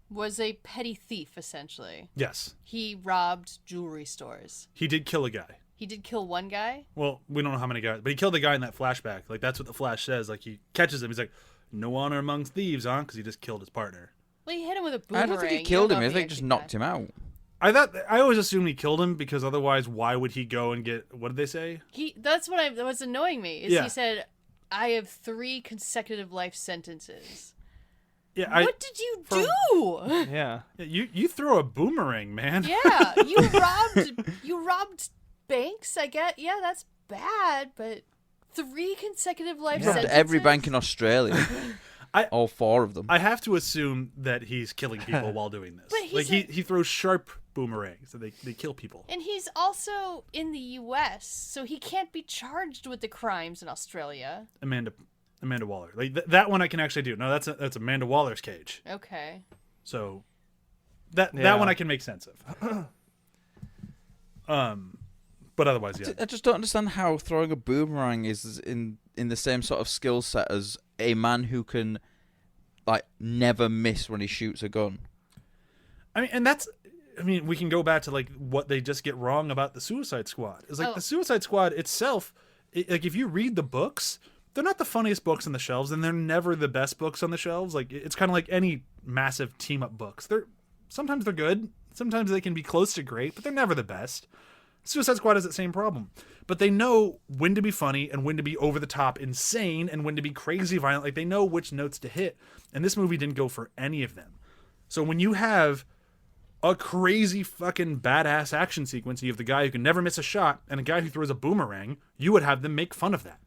was a petty thief, essentially. Yes. He robbed jewelry stores. He did kill a guy. He did kill one guy. Well, we don't know how many guys, but he killed the guy in that flashback. Like, that's what the Flash says. Like, he catches him. He's like, no honor amongst thieves, huh? Because he just killed his partner. Well, he hit him with a I boomerang. don't think he killed him. I think he just knocked him out. I always assumed he killed him because otherwise, why would he go and get, what did they say? That's what's annoying me. Is Yeah. he said, "I have 3 consecutive life sentences." Yeah, What did you do? yeah. you throw a boomerang, man. Yeah, you robbed banks. I get. Yeah, that's bad, but 3 consecutive life Robbed sentences. every bank in Australia. All 4 of them. I have to assume that he's killing people while doing this. But he's like he throws sharp boomerangs, so they kill people. And he's also in the U.S., so he can't be charged with the crimes in Australia. Amanda Waller, like that one I can actually do. No, that's Amanda Waller's cage. Okay. So that Yeah. one I can make sense of. But otherwise, yeah. I just don't understand how throwing a boomerang is in the same sort of skill set as a man who can, like, never miss when he shoots a gun. I mean, we can go back to like what they just get wrong about the Suicide Squad. It's like Oh. the Suicide Squad itself. Like if you read the books, they're not the funniest books on the shelves, and they're never the best books on the shelves. Like it's kind of like any massive team up books. Sometimes they're good, sometimes they can be close to great, but they're never the best. Suicide Squad has that same problem, but they know when to be funny and when to be over the top insane and when to be crazy violent. Like they know which notes to hit, and this movie didn't go for any of them. So when you have a crazy fucking badass action sequence, and you have the guy who can never miss a shot and a guy who throws a boomerang, you would have them make fun of that.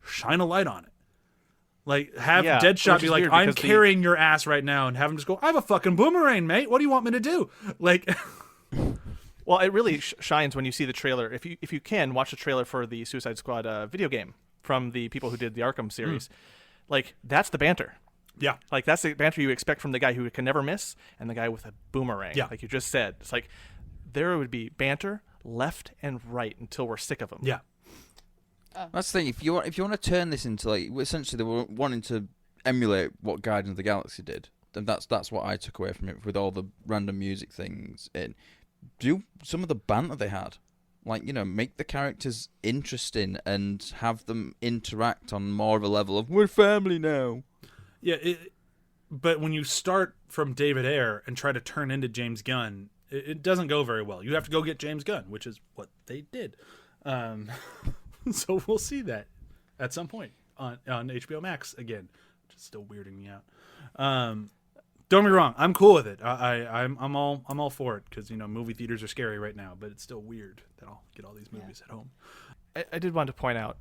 Shine a light on it. Like, have Yeah, Deadshot which be is like, weird I'm because carrying your ass right now, and have him just go, I have a fucking boomerang, mate. What do you want me to do? Like, Well, it really shines when you see the trailer. If you can watch the trailer for the Suicide Squad video game from the people who did the Arkham series, like that's the banter. yeah. Like that's the banter you expect from the guy who can never miss and the guy with a boomerang. Yeah. Like you just said, it's like there would be banter left and right until we're sick of them. Yeah. That's the thing. If you want to turn this into, like, essentially they were wanting to emulate what Guardians of the Galaxy did, and that's what I took away from it with all the random music things in. Do some of the banter they had Like, make the characters interesting and have them interact on more of a level of we're family now. Yeah, but when you start from David Ayer and try to turn into James Gunn, it doesn't go very well. You have to go get James Gunn, which is what they did. So we'll see that at some point on HBO Max again, which is still weirding me out. Don't get me wrong, I'm cool with it. I'm all for it because movie theaters are scary right now, but it's still weird that I'll get all these movies at home. I did want to point out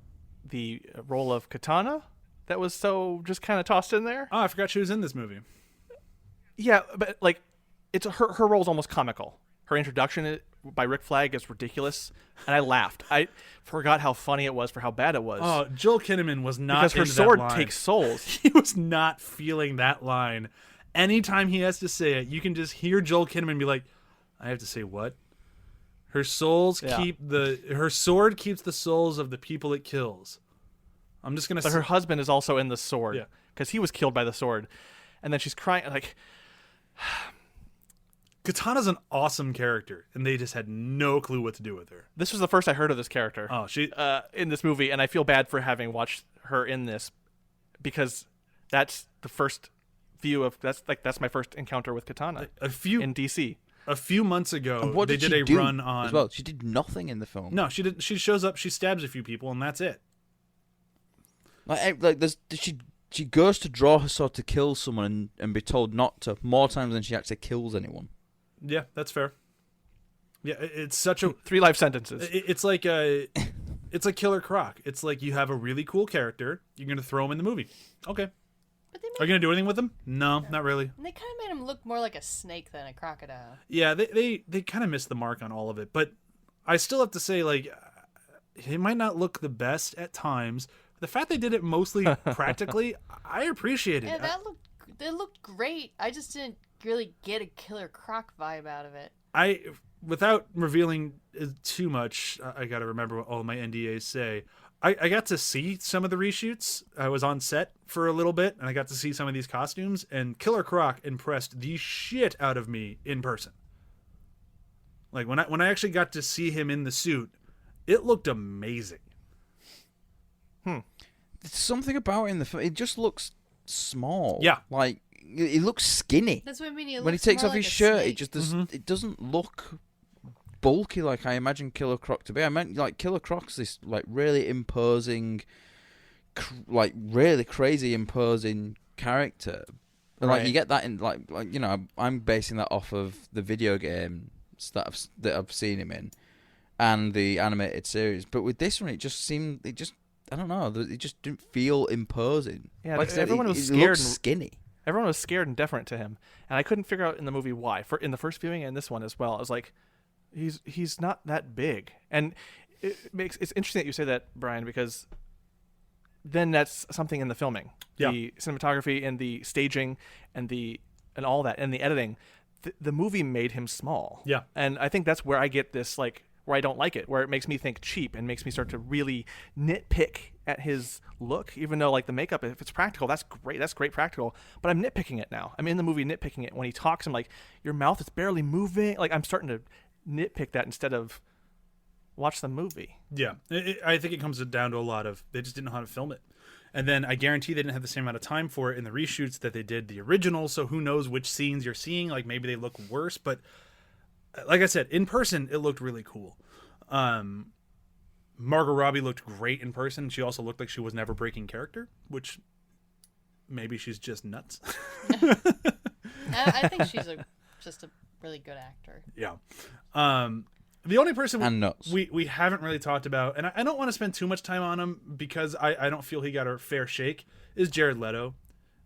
the role of Katana that was so just kind of tossed in there. Oh, I forgot she was in this movie. Yeah, but like, it's her role is almost comical. Her introduction by Rick Flag is ridiculous, and I laughed. I forgot how funny it was for how bad it was. Oh, Joel Kinnaman was not because her into sword that line. takes souls. He was not feeling that line. Anytime he has to say it, you can just hear Joel Kinnaman be like, "I have to say what? Her souls her sword keeps the souls of the people it kills." I'm just gonna. But her husband is also in the sword Yeah. because he was killed by the sword, and then she's crying like. Katana's an awesome character, and they just had no clue what to do with her. This was the first I heard of this character. Oh, she. In this movie, and I feel bad for having watched her in this because that's the first view of that's my first encounter with Katana A few in DC. a few months ago, And what they did did she a do run on. as well? She did nothing in the film. No, she didn't. She shows up, she stabs a few people, and that's it. She goes to draw her sword to kill someone and be told not to more times than she actually kills anyone. Yeah, that's fair. Yeah, it's such a. 3 life sentences. It's like Killer Croc. It's like you have a really cool character. You're gonna throw him in the movie. Okay. But they Are you gonna do anything with him? No, not really. kind of made him look more like a snake than a crocodile. Yeah, they kind of missed the mark on all of it. But I still have to say, like, he might not look the best at times. The fact they did it mostly practically, I appreciate it. Yeah, it looked great. I just didn't really get a Killer Croc vibe out of it. Without revealing too much, I got to remember what all my NDAs say. I got to see some of the reshoots. I was on set for a little bit, and I got to see some of these costumes, and Killer Croc impressed the shit out of me in person. Like, when I actually got to see him in the suit, it looked amazing. There's something about it in the film. It just looks small. Yeah. Like, it looks skinny. That's what I mean. When he takes off his shirt, it just it doesn't look bulky like I imagine Killer Croc to be. I meant like Killer Croc's this like really imposing, like really crazy imposing character. And like Right. you get that in like I'm basing that off of the video games that I've seen him in, and the animated series. But with this one, it just I don't know. It just didn't feel imposing. Yeah, like I said, everyone was it scared looks and- skinny. Everyone was scared and deferent to him, and I couldn't figure out in the movie why. In the first viewing and this one as well, I was like, he's not that big, and it's interesting that you say that, Brian, because then that's something in the filming, Yeah. the cinematography and the staging and all that and the editing. The movie made him small. Yeah. And I think that's where I get this where I don't like it, where it makes me think cheap and makes me start to really nitpick at his look, even though like the makeup, if it's practical, that's great practical, but I'm nitpicking it now. I'm in the movie nitpicking it. When he talks, I'm like, your mouth is barely moving. Like, I'm starting to nitpick that instead of watch the movie. Yeah, I think it comes down to a lot of they just didn't know how to film it. And then I guarantee they didn't have the same amount of time for it in the reshoots that they did the original, so who knows which scenes you're seeing. Like, maybe they look worse, but like I said, in person, it looked really cool. Margot Robbie looked great in person. She also looked like she was never breaking character, which maybe she's just nuts. I think she's just a really good actor. Yeah. The only person And nuts. we haven't really talked about, and I don't want to spend too much time on him because I don't feel he got a fair shake, is Jared Leto.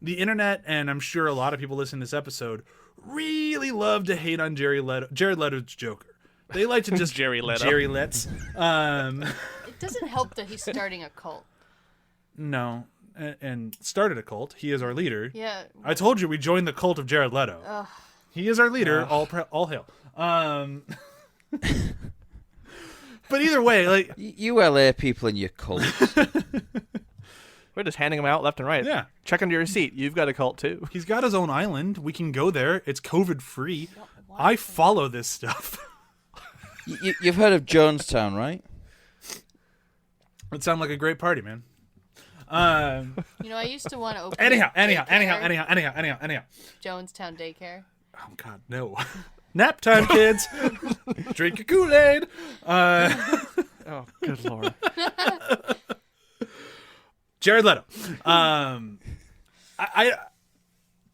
The internet, and I'm sure a lot of people listening to this episode, really love to hate on Jared Leto's Joker. They like to just Jerry Leto. Jerry Letts. It doesn't help that he's starting a cult. No, and started a cult. He is our leader. Yeah. I told you we joined the cult of Jared Leto. He is our leader. All hail. But either way, like, You LA people in your cult. We're just handing them out left and right. Yeah. Check under your seat. You've got a cult too. he's got his own island. We can go there. It's COVID free. I follow this stuff. You've heard of Jonestown, right? It sounded like a great party, man. You know, I used to want to open. Anyhow. Jonestown Daycare. Oh God, no. Nap time, kids. Drink your Kool-Aid. Oh, good lord. Jared Leto. I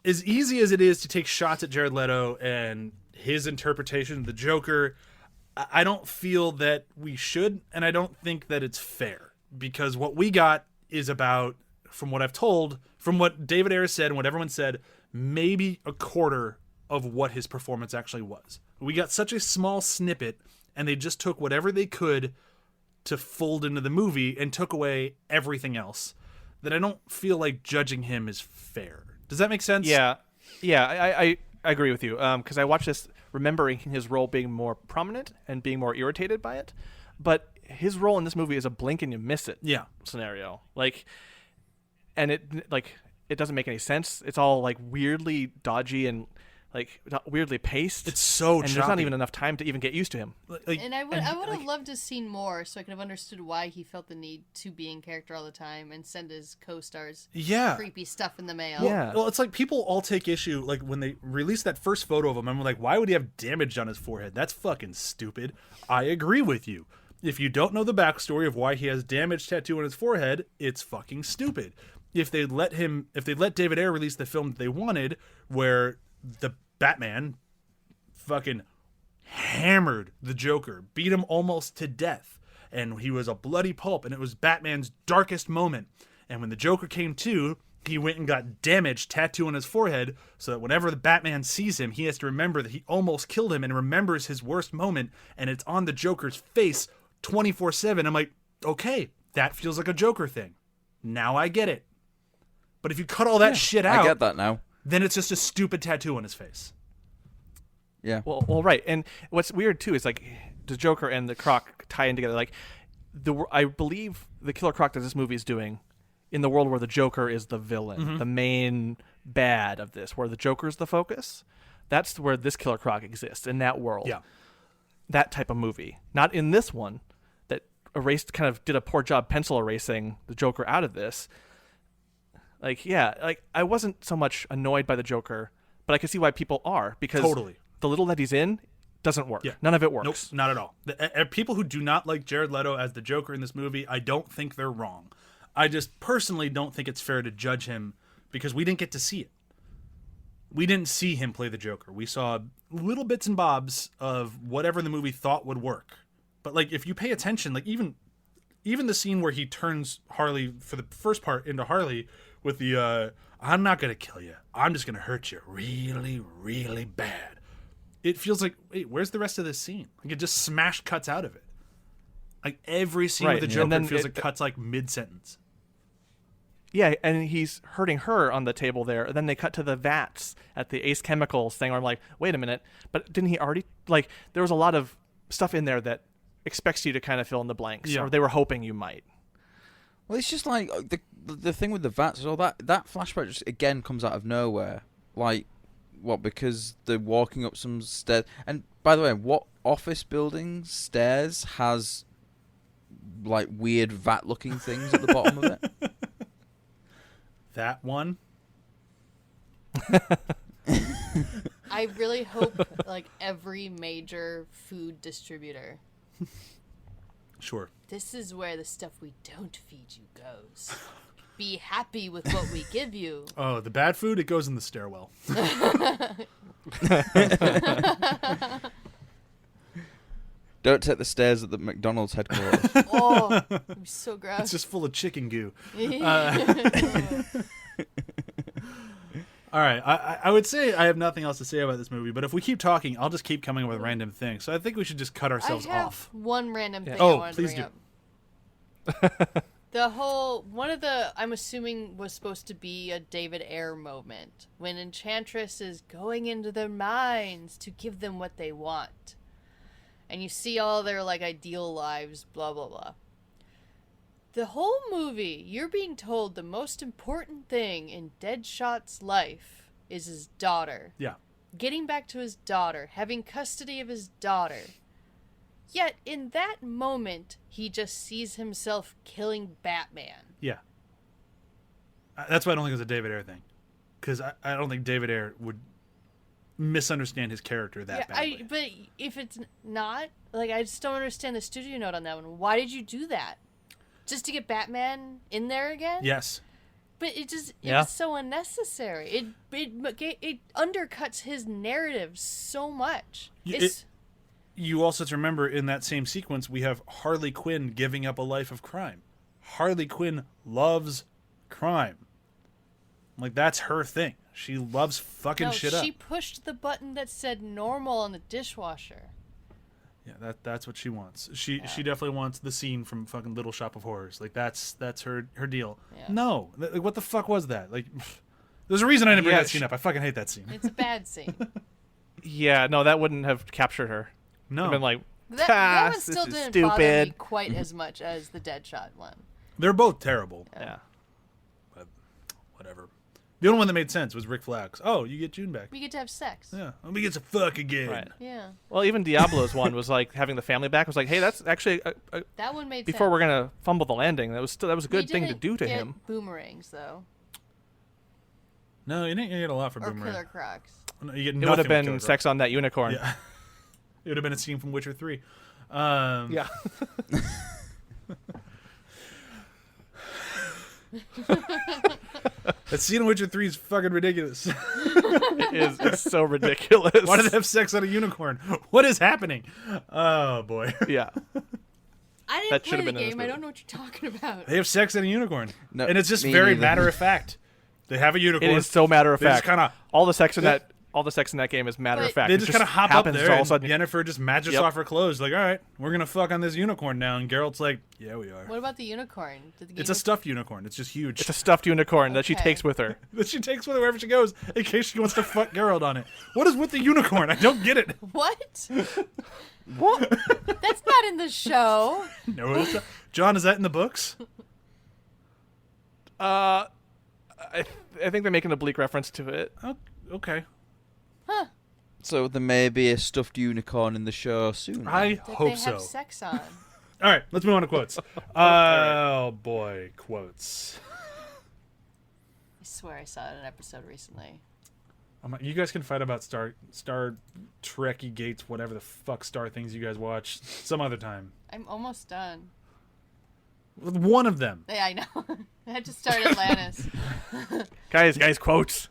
as easy as it is to take shots at Jared Leto and his interpretation of the Joker, I don't feel that we should, and I don't think that it's fair, because what we got is about, from what I've told, from what David Ayer said and what everyone said, maybe a quarter of what his performance actually was. We got such a small snippet, and they just took whatever they could to fold into the movie and took away everything else, that I don't feel like judging him is fair. Does that make sense? Yeah, I agree with you. Because I watched this remembering his role being more prominent and being more irritated by it, but his role in this movie is a blink and you miss it. Yeah. Scenario, and it doesn't make any sense. It's all like weirdly dodgy and like weirdly paced. It's so and choppy. there's not even enough time to even get used to him. And I would have loved to have seen more, so I could have understood why he felt the need to be in character all the time and send his co-stars creepy stuff in the mail. Yeah. Well, it's like people all take issue, like when they released that first photo of him, I'm like, why would he have damage on his forehead? That's fucking stupid. I agree with you. If you don't know the backstory of why he has damage tattoo on his forehead, it's fucking stupid. If they let David Ayer release the film that they wanted, where the Batman fucking hammered the Joker, beat him almost to death, and he was a bloody pulp, and it was Batman's darkest moment. And when the Joker came to, he went and got damage tattoo on his forehead, so that whenever the Batman sees him, he has to remember that he almost killed him and remembers his worst moment, and it's on the Joker's face 24/7. I'm like, okay, that feels like a Joker thing. Now I get it. But if you cut all that shit out, I get that now. then it's just a stupid tattoo on his face. Yeah. Well, right. And what's weird too is like the Joker and the Croc tie in together. Like I believe the Killer Croc that this movie is doing in the world where the Joker is the villain, the main bad of this, where the Joker is the focus. That's where this Killer Croc exists, in that world. Yeah. That type of movie. Not in this one that kind of did a poor job pencil erasing the Joker out of this. I wasn't so much annoyed by the Joker, but I can see why people are, because Totally. the little that he's in doesn't work. Yeah. None of it works. Nope, not at all. People who do not like Jared Leto as the Joker in this movie, I don't think they're wrong. I just personally don't think it's fair to judge him, because we didn't get to see it. We didn't see him play the Joker. We saw little bits and bobs of whatever the movie thought would work. But like, if you pay attention, like even the scene where he turns Harley for the first part into Harley with the I'm not gonna kill you, I'm just gonna hurt you really, really bad. It feels like, wait, where's the rest of this scene? Like, it just smash cuts out of it. Like every scene Right, with the and Joker then feels like cuts like mid sentence. Yeah, and he's hurting her on the table there. And then they cut to the vats at the Ace Chemicals thing where I'm like, wait a minute. But didn't he already... Like, there was a lot of stuff in there that expects you to kind of fill in the blanks. Yeah. Or they were hoping you might. Well, it's just like the thing with the vats is all that flashback just again comes out of nowhere. Like, what? Because they're walking up some stairs. And by the way, what office building stairs has like weird vat-looking things at the bottom of it? That one. I really hope like every major food distributor, Sure. this is where the stuff we don't feed you goes. Be happy with what we give you. Oh, the bad food, it goes in the stairwell. Don't take the stairs at the McDonald's headquarters. Oh, I'm so gross. It's just full of chicken goo. All right, I would say I have nothing else to say about this movie, but if we keep talking, I'll just keep coming up with random things. So I think we should just cut ourselves I have off. one random thing I Oh, wanted to please bring do. up. The whole one of the I'm assuming was supposed to be a David Ayer moment when Enchantress is going into their minds to give them what they want, and you see all their like ideal lives, blah blah blah. The whole movie, you're being told the most important thing in Deadshot's life is his daughter. Yeah. Getting back to his daughter, having custody of his daughter. Yet in that moment, he just sees himself killing Batman. Yeah. That's why I don't think it's a David Ayer thing. Because I don't think David Ayer would misunderstand his character that badly. But if it's not, like, I just don't understand the studio note on that one. Why did you do that? Just to get Batman in there again? Yes. But it Yeah. was so unnecessary. It undercuts his narrative so much. You also have to remember in that same sequence, we have Harley Quinn giving up a life of crime. Harley Quinn loves crime. Like, that's her thing. She loves fucking shit up. She pushed the button that said normal on the dishwasher. Yeah, that's what she wants. She definitely wants the scene from fucking Little Shop of Horrors. Like, that's her deal. Yeah. No, like, what the fuck was that? Like, there's a reason I didn't bring Yeah, that scene up. I fucking hate that scene. It's a bad scene. Yeah, no, that wouldn't have captured her. No, I've been like, That one this still is didn't bother me stupid. quite as much as the Deadshot one. they're both terrible. Yeah. But whatever. The only one that made sense was Rick Flags. Oh, you get June back. We get to have sex. Yeah, we get to fuck again. Right. Yeah. Well, even Diablo's one was like having the family back. Was like, hey, that's actually That one made before sense. we're gonna fumble the landing. That was a We good thing to didn't do to get him. Boomerangs, though. No, you didn't get a lot for Or Boomerang. Killer Crocs. No, you get It nothing would have with been Killer sex on that unicorn. Croc. Yeah. It would have been a scene from Witcher 3. Yeah. That scene in Witcher 3 is fucking ridiculous. It's so ridiculous. Why do they have sex on a unicorn? What is happening? Oh, boy. Yeah. I didn't That play should've the been in this game. I movie. don't know what you're talking about. They have sex on a unicorn. No, and it's just me very neither. matter of fact. They have a It unicorn. is so matter of They just fact. kinda- all the sex in that game is matter of But- fact. They It just kind of hop up happens there, all of a and sudden. Yennefer just magics Yep. off her clothes. Like, all right, we're going to fuck on this unicorn now. And Geralt's like, yeah, we are. What about the unicorn? Did the game It's a stuffed unicorn. It's just huge. It's a stuffed unicorn that she Okay. takes with her. That she takes with her wherever she goes in case she wants to fuck Geralt on it. What is with the unicorn? I don't get it. What? What? That's not in the show. No, it's not. John, is that in the books? I think they're making a bleak reference to it. Oh, okay. So there may be a stuffed unicorn in the show soon. I That hope they so. have sex on. All right, let's move on to quotes. Oh, boy, quotes. I swear I saw it in an episode recently. You guys can fight about Star Trekky Gates, whatever the fuck Star things you guys watch, some other time. I'm almost done. With one of them. Yeah, I know. I had to start Atlantis. Guys, quotes.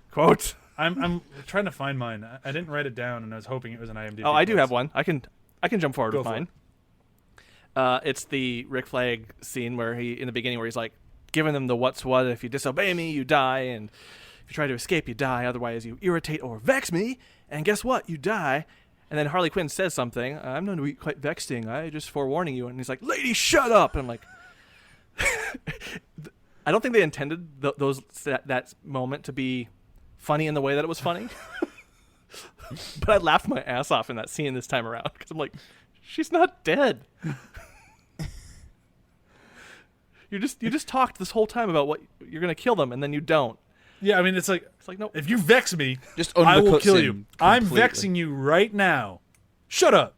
I'm trying to find mine. I didn't write it down, and I was hoping it was an IMDb. Oh, I do quote. have one. I can jump forward Go with for mine. It's the Rick Flag scene where in the beginning where he's like giving them the what's what. If you disobey me, you die, and if you try to escape, you die. Otherwise, you irritate or vex me, and guess what? You die. And then Harley Quinn says something. I'm known to be quite vexing. I just forewarning you. And he's like, "Lady, shut up!" And I'm like, I don't think they intended that moment to be funny in the way that it was funny. But I laughed my ass off in that scene this time around because I'm like, she's not dead. You just talked this whole time about what you're gonna kill them, and then you don't. Yeah, I mean, it's like No. if you vex me, Just I will undercuts kill him you. I'm completely. vexing you right now. Shut up.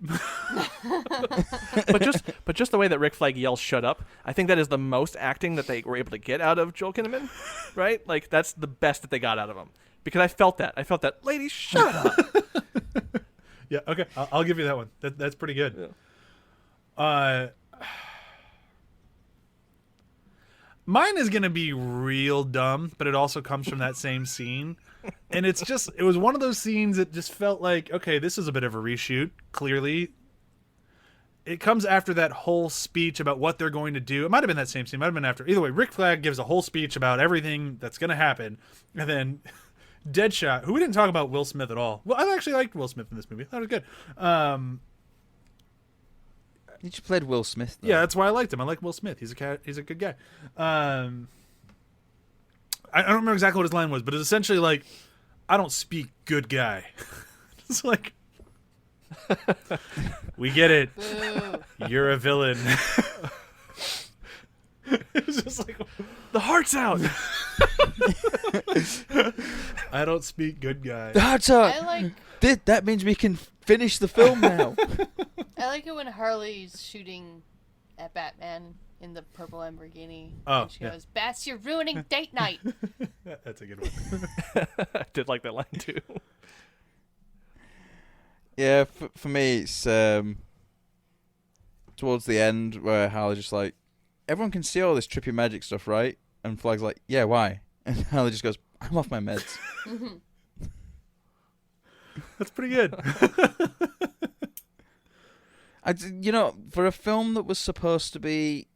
But just the way that Rick Flag yells "shut up," I think that is the most acting that they were able to get out of Joel Kinnaman, right? Like that's the best that they got out of him because I felt that. Lady, shut up. Yeah, okay, I'll give you that one. That's pretty good. Yeah. Mine is gonna be real dumb, but it also comes from that same scene, and it was one of those scenes that just felt like, okay, this is a bit of a reshoot. Clearly, it comes after that whole speech about what they're going to do. It might have been that same scene. It might have been after. Either way, Rick Flag gives a whole speech about everything that's gonna happen, and then Deadshot, who we didn't talk about Will Smith at all. Well, I actually liked Will Smith in this movie. I thought it was good. He just played Will Smith, though. Yeah, that's why I liked him. I like Will Smith. He's a good guy. I don't remember exactly what his line was, but it's essentially like, I don't speak good guy. It's like, we get it. Boo. You're a villain. It's just like, The heart's out. I don't speak good guy. That's I like. that means we can finish the film now. I like it when Harley's shooting at Batman in the purple Lamborghini. Oh, and she yeah. goes, Bats, you're ruining date night. That's a good one. I did like that line too. Yeah, for me, it's towards the end where Harley's just like, everyone can see all this trippy magic stuff, right? And Flag's like, yeah, why? And Harley just goes, I'm off my meds. That's pretty good. For a film that was supposed to be,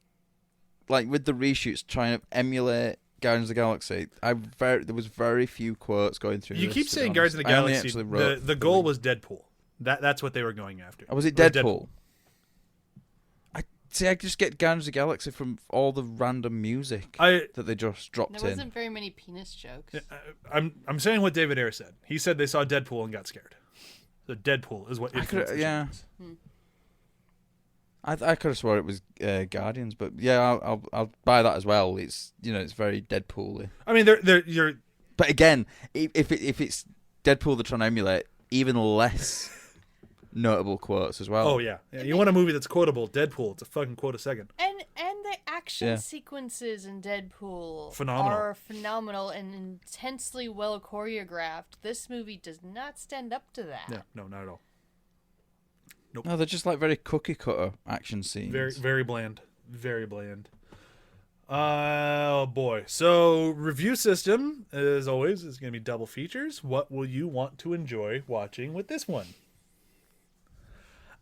like, with the reshoots trying to emulate Guardians of the Galaxy, there was very few quotes going through You this, keep to be saying honest. Guardians of the I only Galaxy. actually wrote The goal was Deadpool. That's what they were going after. Oh, was it Or Deadpool? I just get Guardians of the Galaxy from all the random music that they just dropped There in. wasn't very many penis jokes. I'm saying what David Ayer said. He said they saw Deadpool and got scared. So Deadpool is what influenced the yeah. changes. I could have swore it was Guardians, but yeah, I'll buy that as well. It's it's very Deadpool-y. I mean, you're But again, if it's Deadpool they're trying to emulate, even less notable quotes as well. Oh yeah. You want a movie that's quotable? Deadpool. It's a fucking quote a second. And the action Yeah. sequences in Deadpool Phenomenal. are phenomenal and intensely well choreographed. This movie does not stand up to that. Yeah. No, not at all. No, they're just like very cookie cutter action scenes. Very, very bland. Very bland. Oh boy. So review system, as always, is going to be double features. What will you want to enjoy watching with this one?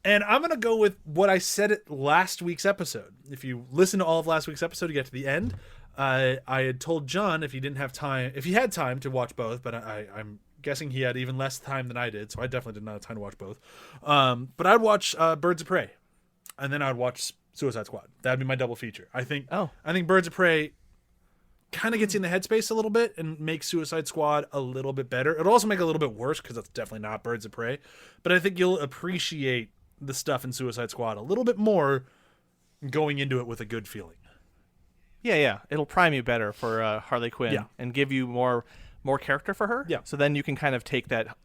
And I'm going to go with what I said at last week's episode. If you listen to all of last week's episode, you get to the end. I had told John if he had time to watch both, but I'm guessing he had even less time than I did, so I definitely did not have time to watch both. But I'd watch Birds of Prey, and then I'd watch Suicide Squad. That'd be my double feature. I think Birds of Prey kind of gets you in the headspace a little bit and makes Suicide Squad a little bit better. It'll also make it a little bit worse because that's definitely not Birds of Prey. But I think you'll appreciate the stuff in Suicide Squad a little bit more going into it with a good feeling. Yeah. It'll prime you better for Harley Quinn Yeah. and give you more character for her. Yeah. So then you can kind of take that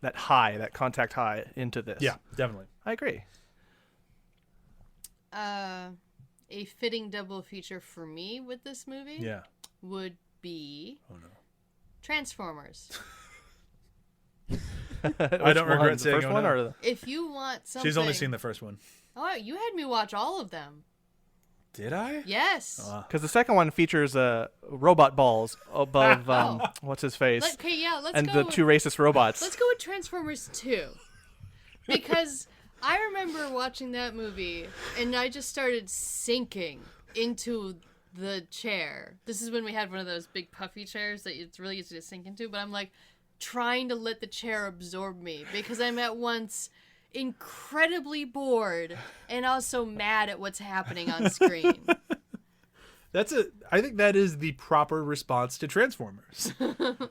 contact high into this. Yeah, definitely. I agree. A fitting double feature for me with this movie Yeah. would be Transformers. I don't regret saying the first oh one no. or If you want something... She's only seen the first one. Oh, you had me watch all of them. Did I? Yes. because the second one features robot balls above Oh. what's his face Let's and go the two racist robots. Let's go with Transformers 2. Because I remember watching that movie and I just started sinking into the chair. This is when we had one of those big puffy chairs that it's really easy to sink into, but I'm like trying to let the chair absorb me because I'm at once incredibly bored and also mad at what's happening on screen. I think that is the proper response to Transformers.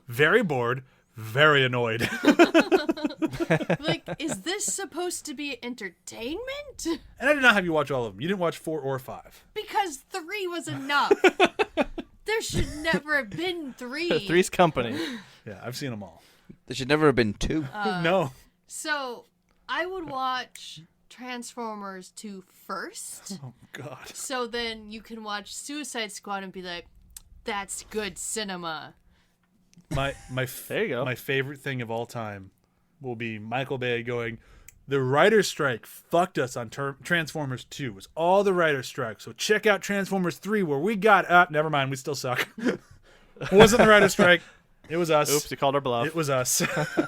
Very bored, very annoyed. Like, is this supposed to be entertainment? And I did not have you watch all of them. You didn't watch 4 or 5. Because 3 was enough. There should never have been 3. Three's Company. Yeah, I've seen them all. There should never have been two. No. So, I would watch Transformers 2 first. Oh, God. So then you can watch Suicide Squad and be like, that's good cinema. There you go. My favorite thing of all time will be Michael Bay going, the writer's strike fucked us on Transformers 2. It was all the writer's strike. So check out Transformers 3 where we got never mind, we still suck. It wasn't the writer's strike. It was us. Oops, you called our bluff. It was us. That's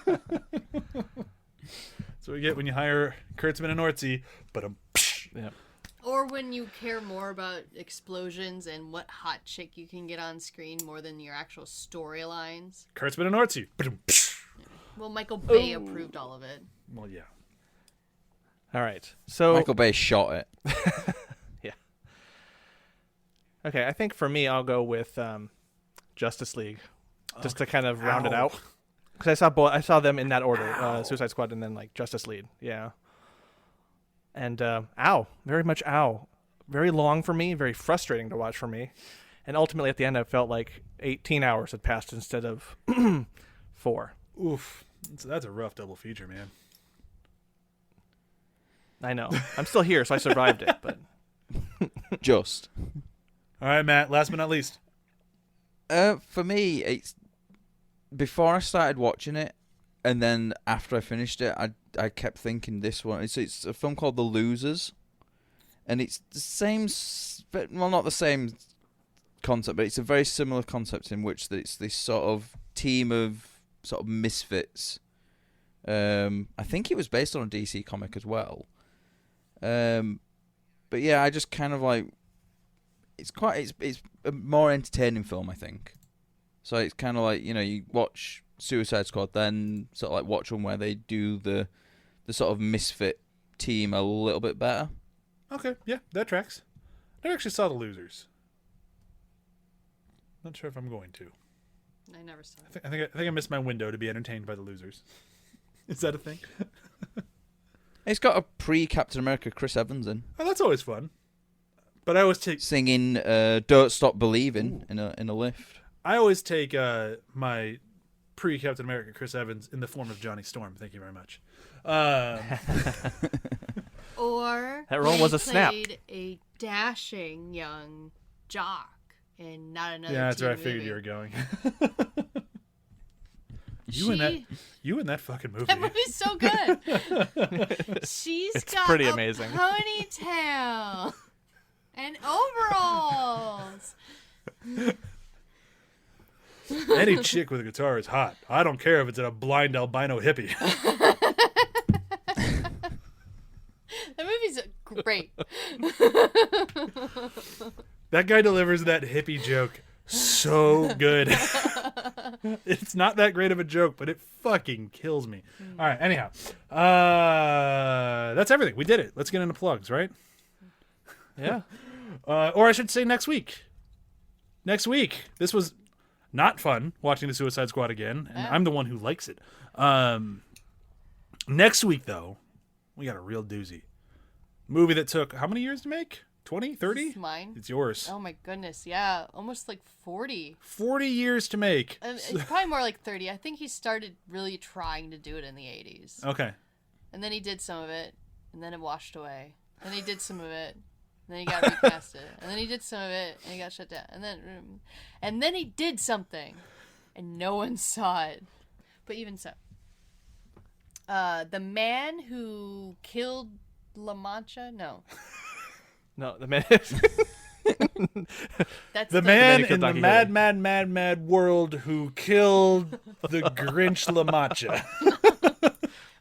what we get when you hire Kurtzman and Ortzi. But Yeah. Or when you care more about explosions and what hot chick you can get on screen more than your actual storylines. Kurtzman and Ortzi. Well, Michael Bay approved all of it. Well, yeah. All right. So Michael Bay shot it. yeah. Okay, I think for me, I'll go with Justice League, just to kind of round it Ow. out. Because I saw them in that order: Suicide Squad and then like Justice League. Yeah. And very much ow, very long for me, very frustrating to watch for me, and ultimately at the end I felt like 18 hours had passed instead of 4. Oof. That's a rough double feature, man. I know. I'm still here, so I survived it. But Just. All right, Matt. Last but not least. For me, it's before I started watching it, and then after I finished it, I kept thinking this one. It's a film called The Losers, and it's the same, well, not the same concept, but it's a very similar concept in which that it's this sort of team of sort of misfits. I think it was based on a DC comic as well. But yeah, I just kind of like it's a more entertaining film, I think. So it's kind of like, you watch Suicide Squad, then sort of like watch one where they do the sort of misfit team a little bit better. Okay, yeah, that tracks. I never actually saw The Losers. Not sure if I'm going to. I never saw it. I think I missed my window to be entertained by The Losers. Is that a thing? It's got a pre-Captain America Chris Evans in Oh, that's always fun. But I always take singing "Don't Stop Believing" in a lift. my pre-Captain America Chris Evans in the form of Johnny Storm. Thank you very much. Or That role was he a snap. played a dashing young jock in not another. Yeah, that's where I teen figured movie. you were going. She- You in that fucking movie. That movie's so good. She's It's got pretty a amazing. ponytail and overalls. Any chick with a guitar is hot. I don't care if it's a blind albino hippie. That movie's great. That guy delivers that hippie joke so good. It's not that great of a joke, but it fucking kills me. All right, anyhow. That's everything. We did it. Let's get into plugs, right? yeah, Or I should say next week. Next week. This was not fun watching the Suicide Squad again, and I'm the one who likes it. Next week, though, we got a real doozy. Movie that took how many years to make? 20? 30? It's mine. It's yours. Oh my goodness, yeah, almost like 40. 40 years to make. It's probably more like 30. I think he started really trying to do it in the 80s. Okay. And then he did some of it, and then it washed away. Then he did some of it, and then he got recasted. And then he did some of it, and he got shut down. And then he did something, and no one saw it. But even so, the man who killed La Mancha? No, no, the man. that's The man Domenico in the Donkey mad world who killed the Grinch La Mancha.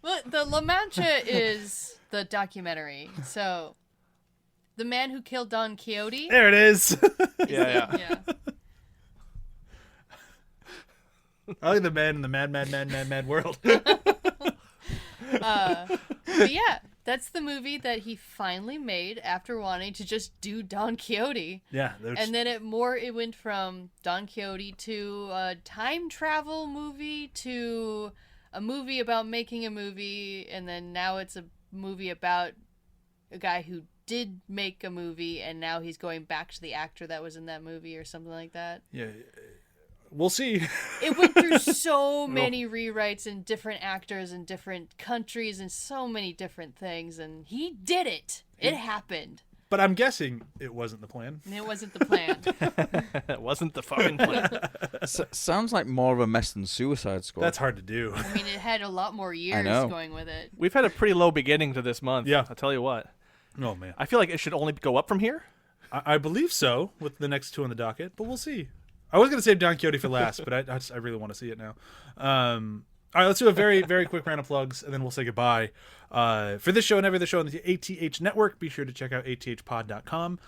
Well, the La Mancha is the documentary. So, the man who killed Don Quixote. There it is. yeah. Yeah. I like the man in the mad world. But yeah, that's the movie that he finally made after wanting to just do Don Quixote. Yeah. there's- And then it went from Don Quixote to a time travel movie to a movie about making a movie, and then now it's a movie about a guy who did make a movie, and now he's going back to the actor that was in that movie or something like that. yeah. We'll see. It went through so many rewrites and different actors in different countries and so many different things, and he did it. It happened. But I'm guessing it wasn't the plan. And it wasn't the plan. That wasn't the fucking plan. Sounds like more of a mess than Suicide Squad. That's hard to do. I mean, it had a lot more years know. going with it. We've had a pretty low beginning to this month. Yeah. I'll tell you what. Oh, man. I feel like it should only go up from here. I believe so with the next two on the docket, but we'll see. I was going to save Don Quixote for last, but I really want to see it now. All right, let's do a very, very quick round of plugs, and then we'll say goodbye. For this show and every other show on the ATH network, be sure to check out athpod.com.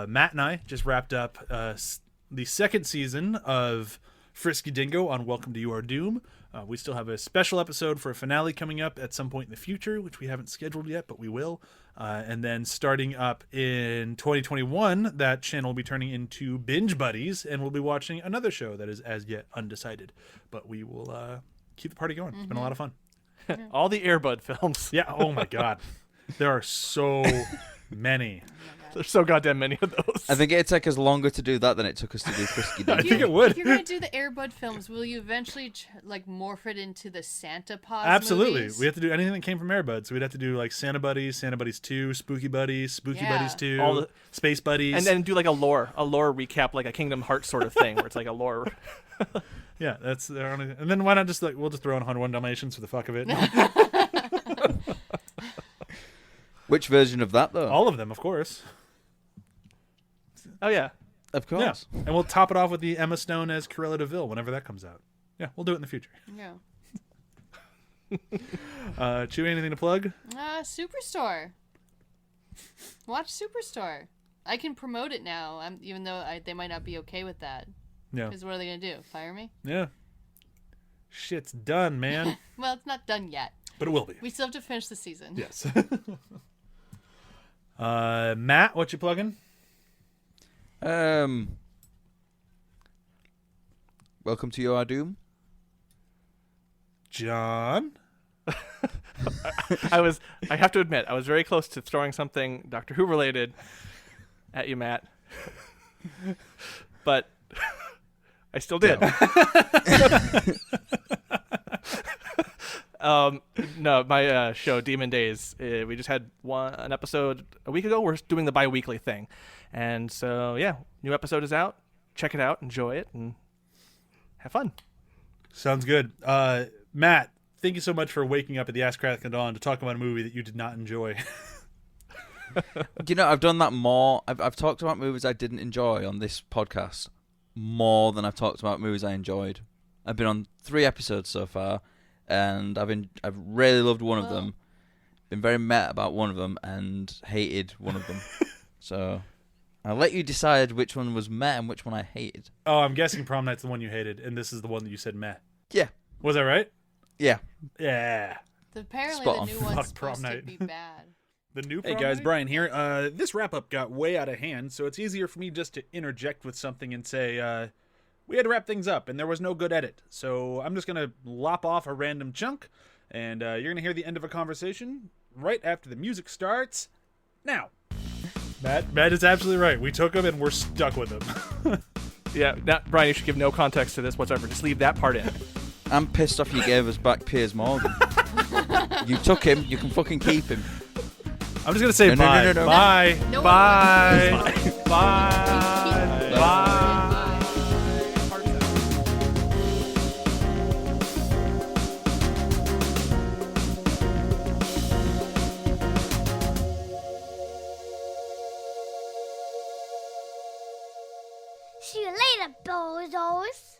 Matt and I just wrapped up the second season of Frisky Dingo on Welcome to You Are Doom. We still have a special episode for a finale coming up at some point in the future, which we haven't scheduled yet, but we will. And then starting up in 2021, that channel will be turning into Binge Buddies, and we'll be watching another show that is as yet undecided. But we will keep the party going. It's been a lot of fun. All the Airbud films. Yeah. Oh my God. There are so Many. There's so goddamn many of those. I think it'd take us longer to do that than it took us to do Frisky I Dinky. think it would. If you're gonna do the Air Bud films, will you eventually like morph it into the Santa Paws Absolutely. movies? We have to do anything that came from Air Bud. So we'd have to do like Santa Buddies, Santa Buddies 2, Spooky Buddies, Spooky Yeah. Buddies 2, All the- Space Buddies. and then do like a lore recap, like a Kingdom Hearts sort of thing, where it's like a lore. yeah, that's and then why not just like we'll just throw in 101 Dalmatians for the fuck of it. Which version of that, though? All of them, of course. Oh yeah, Of Yeah. course. And we'll top it off with the Emma Stone as Cruella de Vil whenever that comes out. Yeah, we'll do it in the future. Yeah. Chewy, anything to plug? Superstore. Watch Superstore. I can promote it now, even though they might not be okay with that. Yeah. Because what are they gonna do? Fire me? Yeah. Shit's done, man. Well, it's not done yet. But it will be. We still have to finish the season. Yes. Matt, what you plugging? Welcome to Your Doom. John? I have to admit, I was very close to throwing something Doctor Who related at you, Matt, but I still did. No, my show Demon Days. We just had an episode a week ago. We're doing the bi-weekly thing, and so yeah, new episode is out. Check it out, enjoy it, and have fun. Sounds good. Matt, thank you so much for waking up at the Ass Crack of Dawn to talk about a movie that you did not enjoy. You know, I've done that more. I've talked about movies I didn't enjoy on this podcast more than I've talked about movies I enjoyed. I've been on 3 episodes so far, and I've really loved one of them, been very mad about one of them, and hated one of them. So I'll let you decide which one was meh and which one I hated. Oh, I'm guessing Prom Night's the one you hated, and this is the one that you said meh. Yeah. Was that right? Yeah. Yeah. Apparently, Spot the on. new Fuck one's Prom supposed to Night. be bad. The new Hey Prom guys, Night? Brian here. This wrap up got way out of hand, so it's easier for me just to interject with something and say, we had to wrap things up and there was no good edit. So I'm just going to lop off a random chunk, and you're going to hear the end of a conversation right after the music starts now. Matt is absolutely right. We took him and we're stuck with him. Yeah, Brian, you should give no context to this whatsoever. Just leave that part in. I'm pissed off you gave us back Piers Morgan. You took him, you can fucking keep him. I'm just going to say No, bye. no. Bye. No one Bye. wants Bye. Bye. Bye. See you later, bozos.